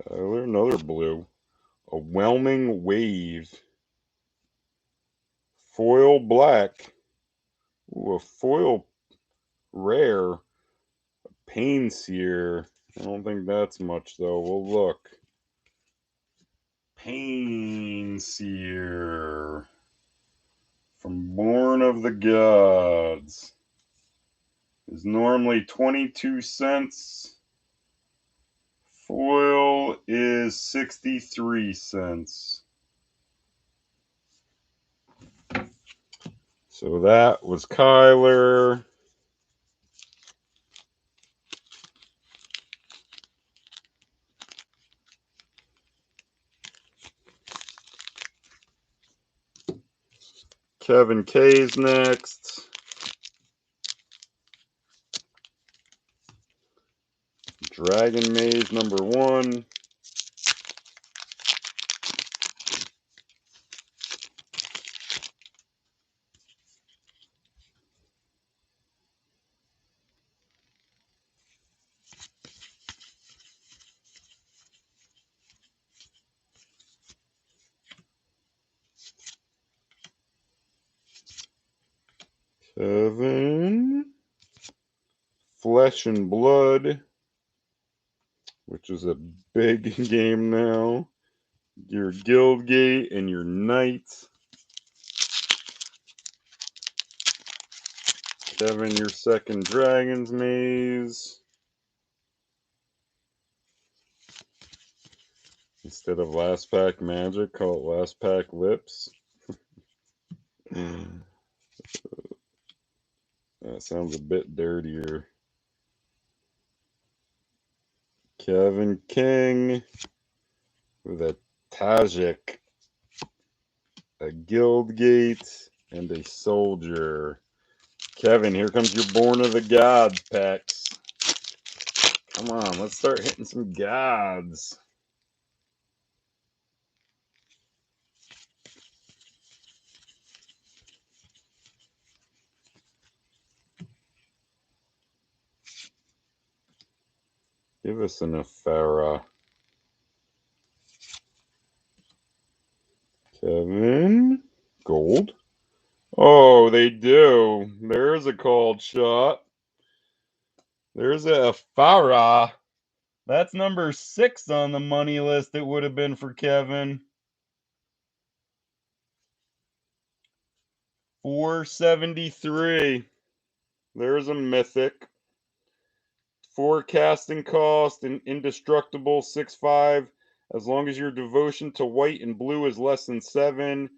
Tyler, another blue. A Whelming Wave. Foil black. Ooh, a foil rare. Pain Seer. I don't think that's much, though. We'll look. Pain Seer. From Born of the Gods. Is normally 22 cents. Foil is 63 cents. So that was Kyler. Kevin K's next. Dragon Maze number 1. Kevin. Flesh and Blood, which is a big game now. Your Guildgate and your Knight. Kevin, your second Dragon's Maze. Instead of Last Pack Magic, call it Last Pack Lips. That sounds a bit dirtier. Kevin King with a Tajik, a Guildgate, and a Soldier. Kevin, here comes your Born of the Gods packs. Come on, let's start hitting some gods. Give us an Ephara. Kevin. Gold. Oh, they do. There's a called shot. There's a Ephara. That's number 6 on the money list. It would have been for Kevin. 473. There's a mythic. Forecasting cost and indestructible 6/5. As long as your devotion to white and blue is less than 7,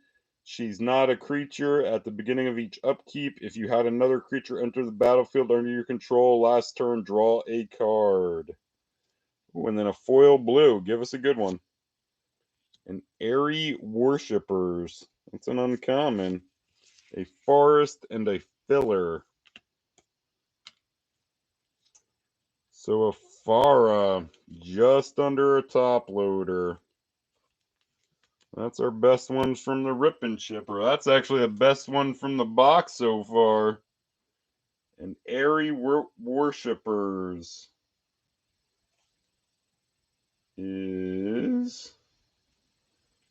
she's not a creature. At the beginning of each upkeep, if you had another creature enter the battlefield under your control, last turn, draw a card. Ooh, and then a foil blue. Give us a good one. An Airy Worshippers. That's an uncommon. A Forest and a Filler. So Ephara, just under a top loader. That's our best ones from the Rip and Chipper. That's actually the best one from the box so far. And Airy Worshippers is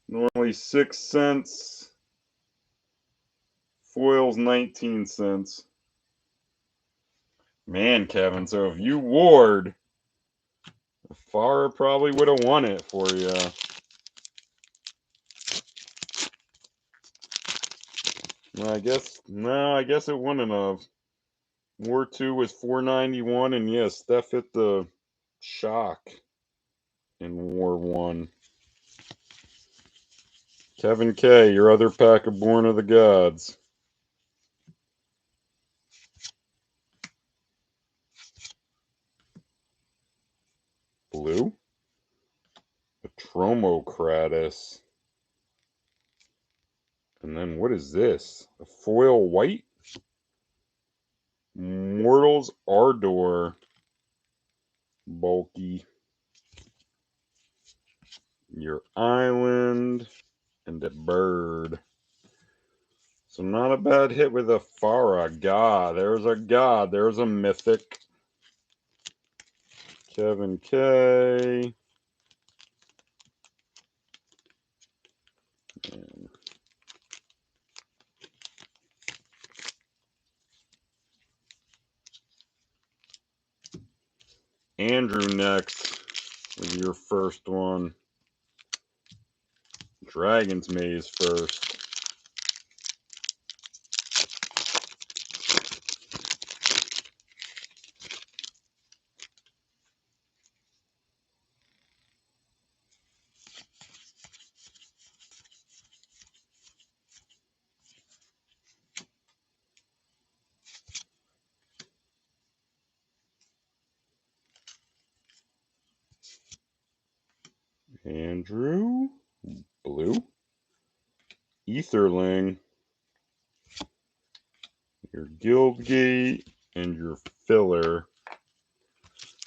normally 6 cents. Foil's 19 cents. Man, Kevin, so if you ward, Ephara probably would have won it for you. I guess it wouldn't have. War 2 was 491, and yes, Steph hit the shock in War 1. Kevin K., your other pack of Born of the Gods. Blue. A Tromokratis. And then what is this? A foil white? Mortal's Ardor. Bulky. Your Island. And a bird. So not a bad hit with a Ephara-God. There's a God. There's a mythic. Kevin K. And Andrew next with your first one. Dragon's Maze first. Andrew, blue. Etherling, your Guildgate, and your filler.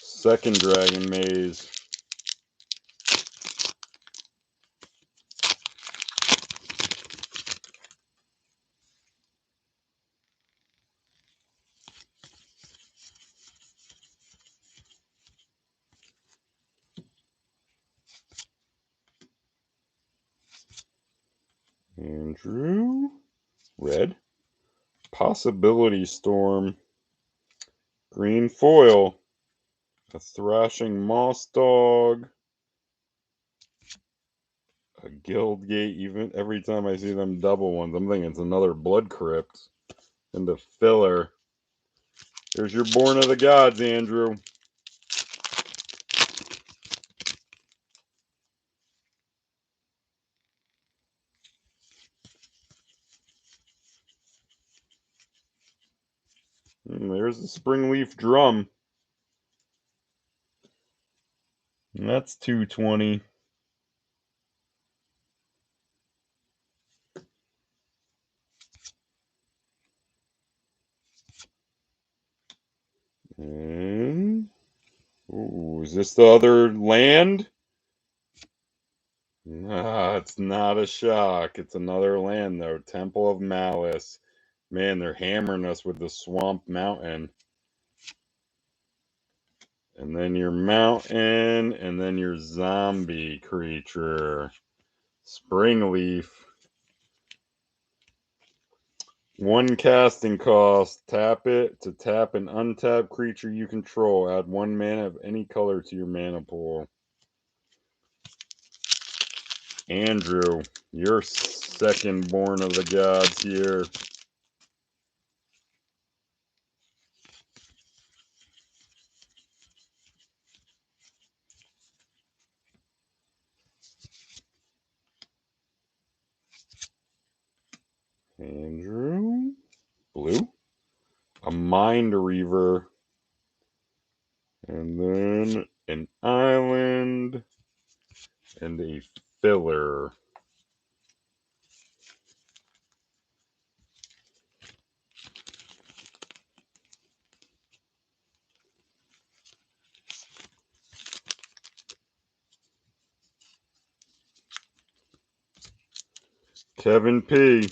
Second Dragon Maze. Andrew, red. Possibility Storm, green foil, a Thrashing Moss Dog, a Guildgate. Even every time I see them double ones, I'm thinking it's another Blood Crypt, and a filler. Here's your Born of the Gods, Andrew. And there's the Springleaf Drum. And that's 220. And ooh, is this the other land? Nah, it's not a shock. It's another land though. Temple of Malice. Man, they're hammering us with the Swamp Mountain. And then your mountain, and then your zombie creature. Springleaf. 1 casting cost. Tap it to tap an untapped creature you control. Add 1 mana of any color to your mana pool. Andrew, you're second Born of the Gods here. Andrew, blue. A Mind Reaver. And then an island. And a filler. Kevin P.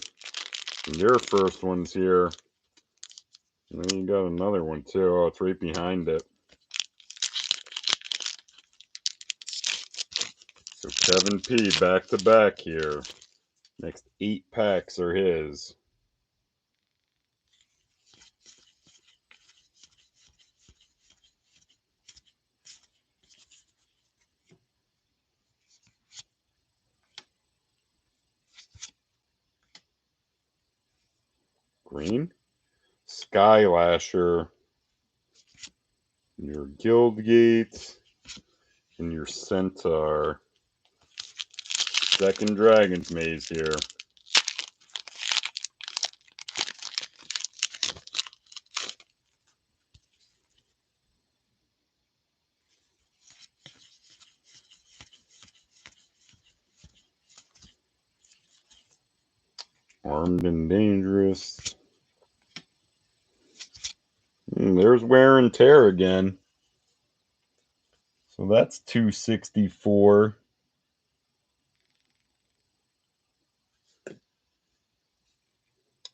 Your first one's here. And then you got another one too. Oh, it's right behind it. So Kevin P. back to back here. Next 8 packs are his. Green. Skylasher. Your Guildgate. And your Centaur. Second Dragon's Maze here. Armed and Dangerous. There's Wear and Tear again. So that's 264.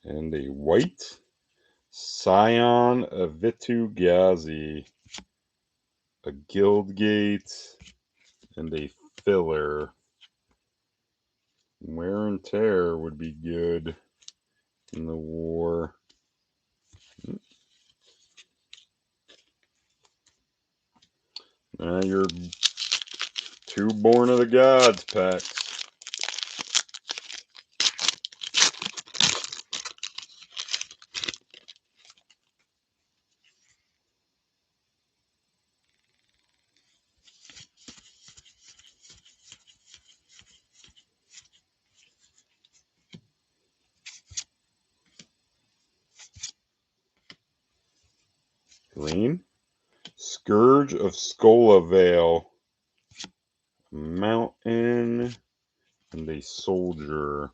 And a white Scion of Vitu-Ghazi. A Guildgate. And a filler. Wear and Tear would be good in the war. Your 2 Born of the Gods packs. Green. Scourge of Skolavale. Mountain and a soldier.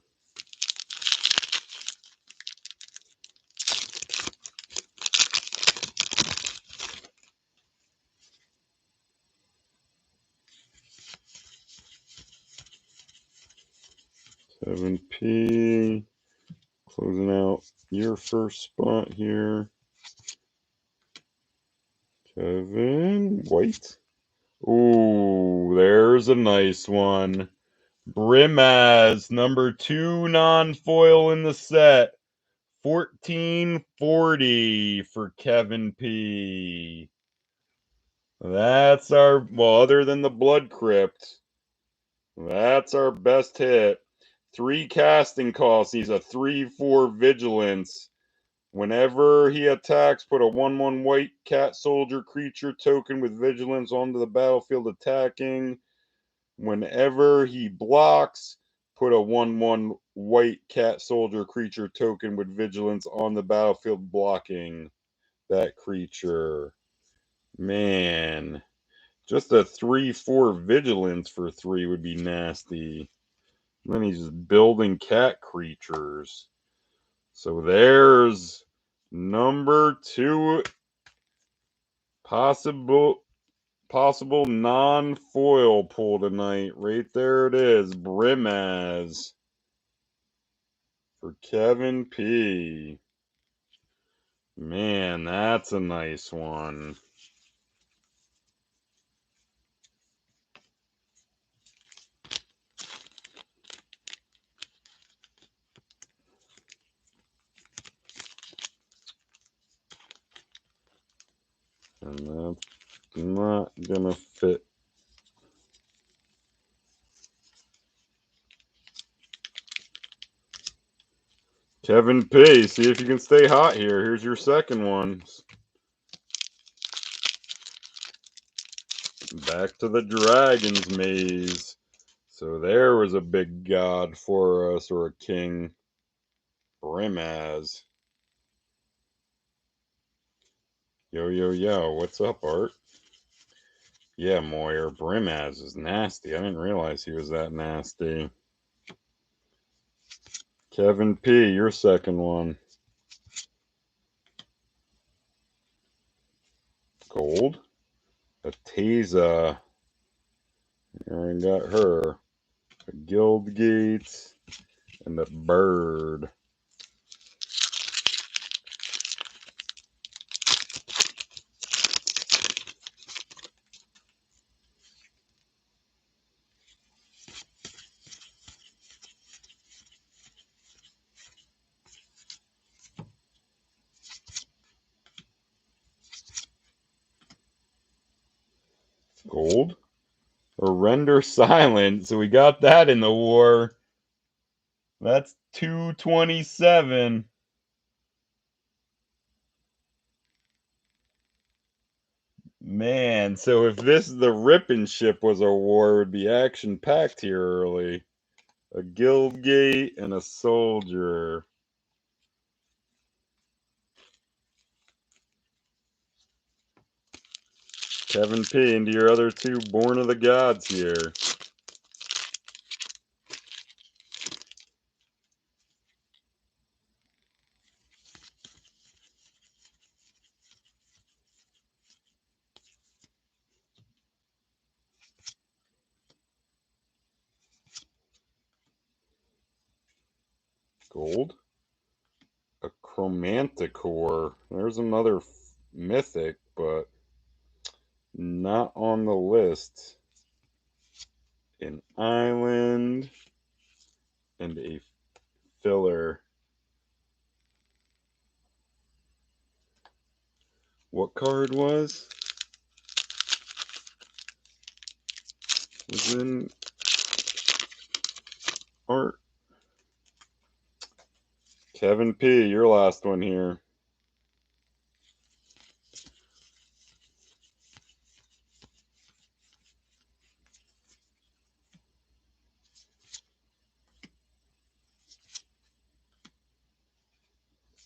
$7P. Closing out your first spot here. Kevin White. Ooh, there's a nice one. Brimaz, number 2 non-foil in the set. 1440 for Kevin P. That's our, well, other than the Blood Crypt, that's our best hit. 3 casting costs. He's a 3/4 vigilance. Whenever he attacks, put a 1/1 white cat soldier creature token with vigilance onto the battlefield attacking. Whenever he blocks, put a 1/1 white cat soldier creature token with vigilance on the battlefield blocking that creature. Man, just a 3/4 vigilance for 3 would be nasty. And then he's just building cat creatures. So there's number 2 possible non-foil pull tonight. Right there it is. Brimaz for Kevin P. Man, that's a nice one. And that's not gonna fit. Kevin P, see if you can stay hot here. Here's your second one. Back to the Dragon's Maze. So there was a big god for us, or a king. Brimaz. Yo, what's up, Art? Yeah, Moyer, Brimaz is nasty. I didn't realize he was that nasty. Kevin P, your second one. Gold. A Taza. I got her. A Guildgate. And a bird. Gold. Or render silent. So we got that in the war. That's 227. Man, so if the Rippin' Ship was a war, it would be action-packed here early. A Guildgate and a soldier. Kevin P, into your other 2 Born of the Gods here. Gold. A Chromanticore. There's another mythic, but not on the list. An island and a filler. What card was? was in art. Kevin P, your last one here.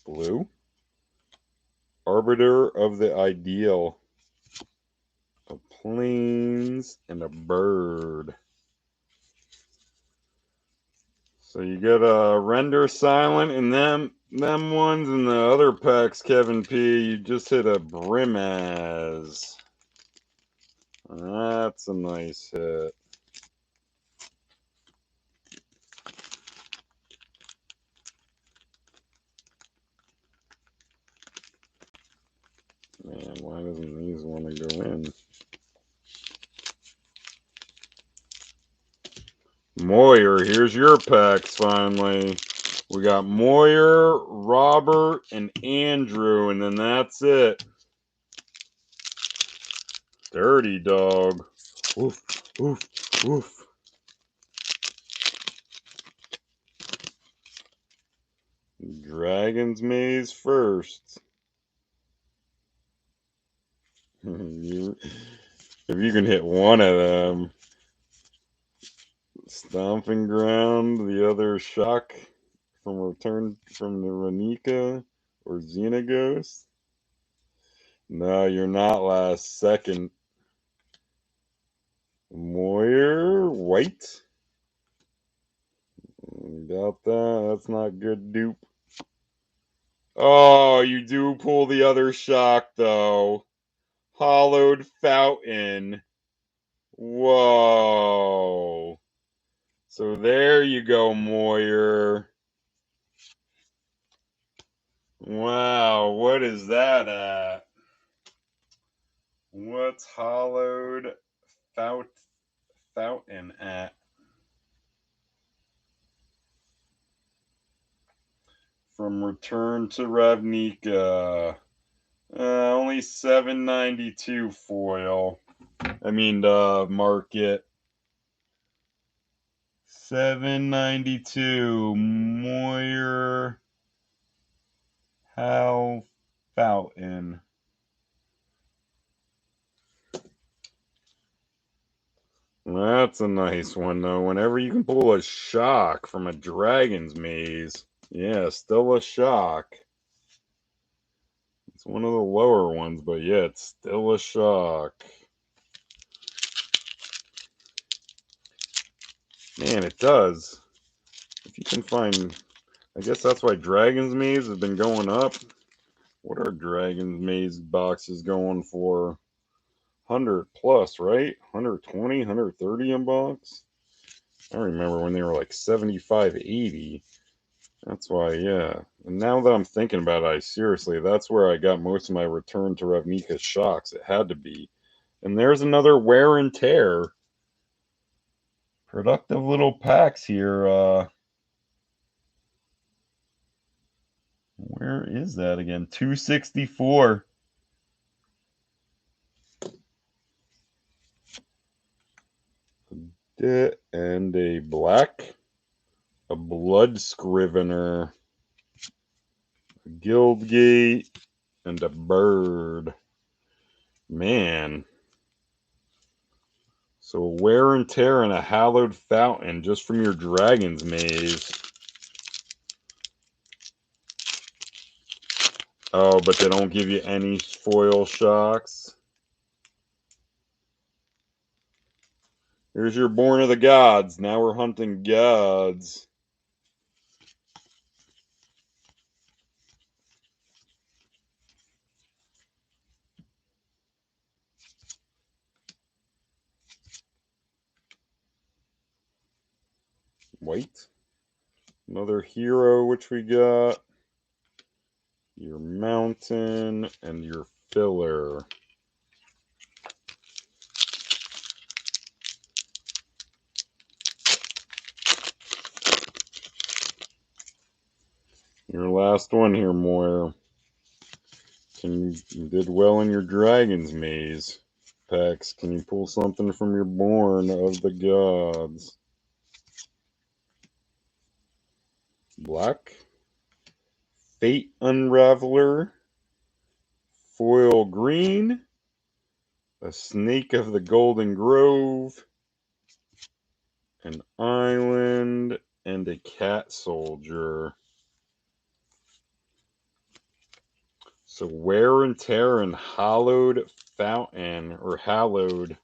Blue. Arbiter of the Ideal. A plains and a bird. So you get a render silent in them ones, and the other packs, Kevin P, you just hit a Brimaz. That's a nice hit. Man, why doesn't these want to go in? Moyer, here's your packs finally. We got Moyer, Robert, and Andrew, and then that's it. Dirty dog. Woof, woof, woof. Dragon's Maze first. If you can hit one of them. Stomping Ground, the other Shock from Return from the Ranika, or Xenagos. No, you're not last. Second. Moyer, white. Doubt that. That's not good dupe. Oh, you do pull the other Shock, though. Hollowed Fountain. Whoa. So there you go, Moyer. Wow, what is that at? What's Hollowed Fountain at? From Return to Ravnica. Only $7.92 foil. I mean, market. $7.92 Moyer Hal Fountain. That's a nice one, though. Whenever you can pull a Shock from a Dragon's Maze. Yeah, still a Shock. It's one of the lower ones, but yeah, it's still a Shock. Man, it does. If you can find... I guess that's why Dragon's Maze has been going up. What are Dragon's Maze boxes going for? 100 plus, right? 120, 130 in box? I remember when they were like 75, 80. That's why, yeah. And now that I'm thinking about it, seriously, that's where I got most of my Return to Ravnica Shocks. It had to be. And there's another Wear and Tear. Productive little packs here. Where is that again? 264. And a black. A Blood Scrivener. A Guildgate. And a bird. Man. So Wear and Tear and a Hallowed Fountain just from your Dragon's Maze. Oh, but they don't give you any foil shocks. Here's your Born of the Gods. Now we're hunting gods. White. Another hero, which we got. Your mountain and your filler. Your last one here, Moyer. You did well in your Dragon's Maze packs. Can you pull something from your Born of the Gods? Black. Fate Unraveler. Foil green. A Snake of the Golden Grove. An Island. And a Cat Soldier. So Wear and Tear and Hallowed Fountain, or Hallowed,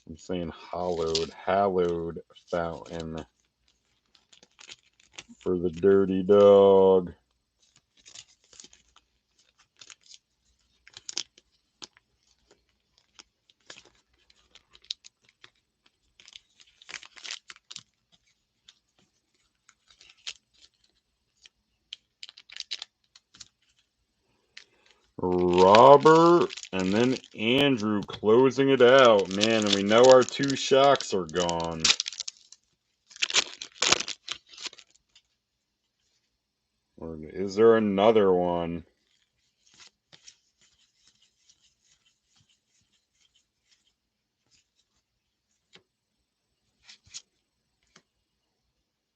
I'm saying Hallowed Fountain for the Dirty Dog. Robert, and then Andrew closing it out. Man, and we know our 2 shocks are gone. Or is there another one?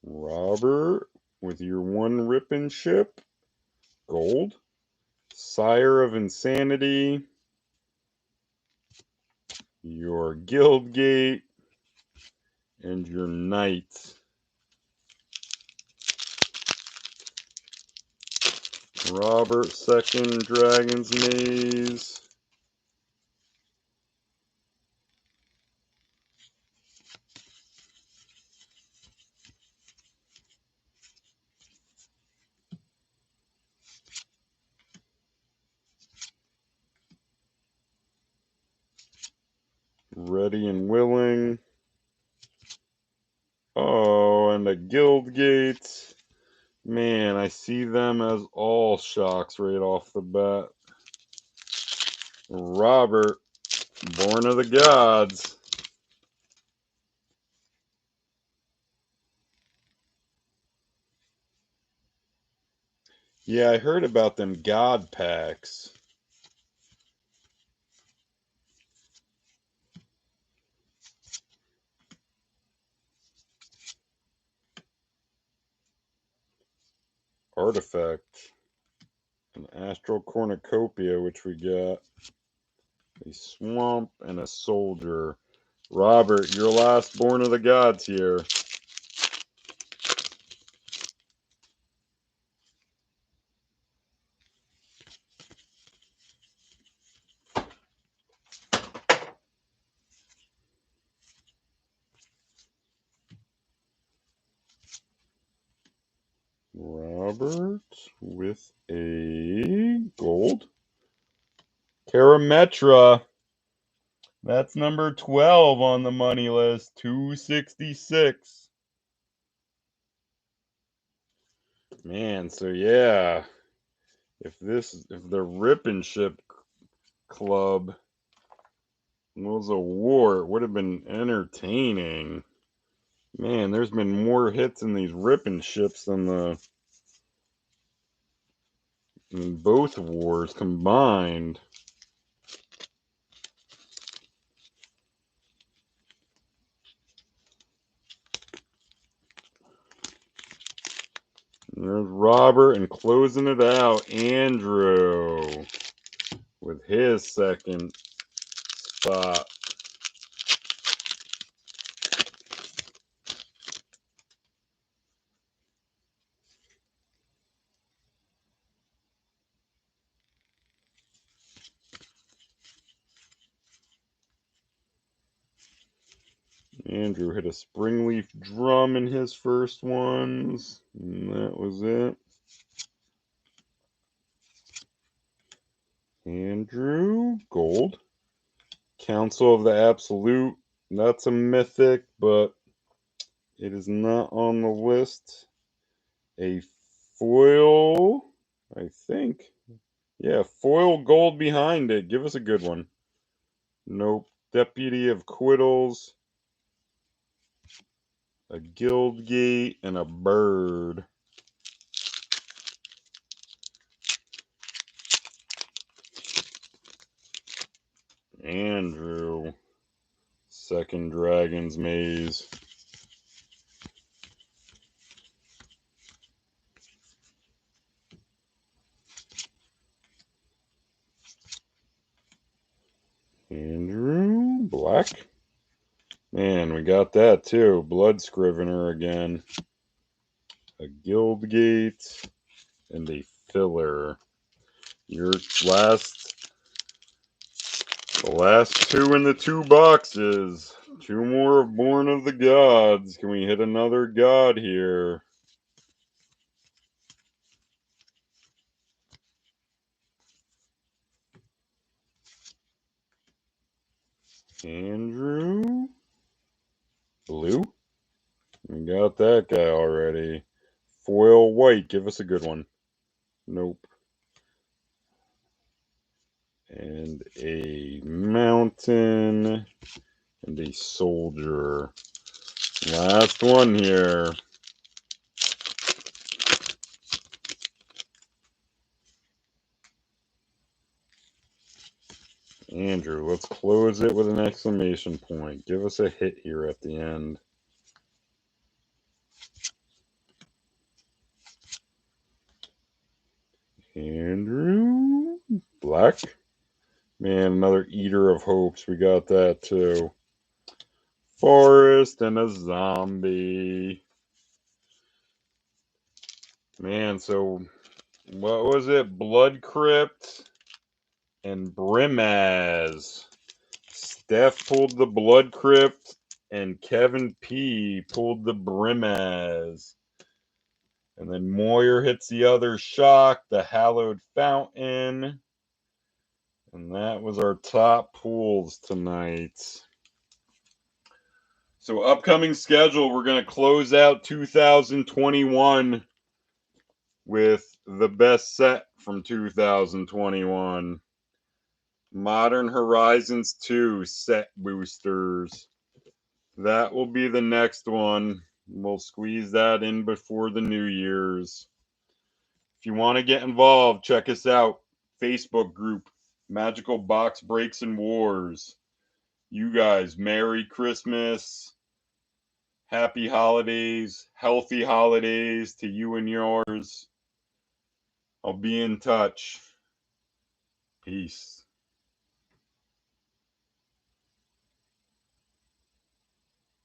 Robert, with your 1 Rippin' Ship. Gold. Sire of Insanity. Your Guildgate. And your Knight. Robert, second Dragon's Maze. Ready and Willing. Oh, and a Guildgate. Man, I see them as all shocks right off the bat. Robert, Born of the Gods. Yeah, I heard about them God packs. Artifact. An Astral Cornucopia, which we got. A Swamp and a Soldier. Robert, your last Born of the Gods here. Robert with a gold. Karametra. That's number 12 on the money list. 266. Man, so yeah. If the Rippin' Ship Club was a war, it would have been entertaining. Man, there's been more hits in these Rippin' Ships than in both wars combined. There's Robert, and closing it out, Andrew with his second spot. Andrew hit a Springleaf drum in his first ones, and that was it. Andrew, gold. Council of the Absolute. That's a mythic, but it is not on the list. A foil, I think. Yeah, foil gold behind it. Give us a good one. Nope. Deputy of Quittles. A Guildgate and a bird. Andrew. Second Dragon's Maze. Andrew. Black. Man, we got that too. Blood Scrivener again. A Guildgate. And a filler. Your last, the last two in the two boxes. Two more of Born of the Gods. Can we hit another god here? Andrew? Blue? We got that guy already. Foil white. Give us a good one. Nope. And a mountain. And a soldier. Last one here. Andrew, let's close it with an exclamation point. Give us a hit here at the end. Andrew? Black? Man, another Eater of Hopes. We got that too. Forest and a zombie. Man, so what was it? Blood Crypt and Brimaz. Steph pulled the Blood Crypt and Kevin P pulled the Brimaz. And then Moyer hits the other shock, the Hallowed Fountain. And that was our top pulls tonight. So upcoming schedule, we're going to close out 2021 with the best set from 2021. Modern Horizons 2 set boosters. That will be the next one. We'll squeeze that in before the New Year's. If you want to get involved, check us out. Facebook group, Magical Box Breaks and Wars. You guys, Merry Christmas. Happy holidays. Healthy holidays to you and yours. I'll be in touch. Peace.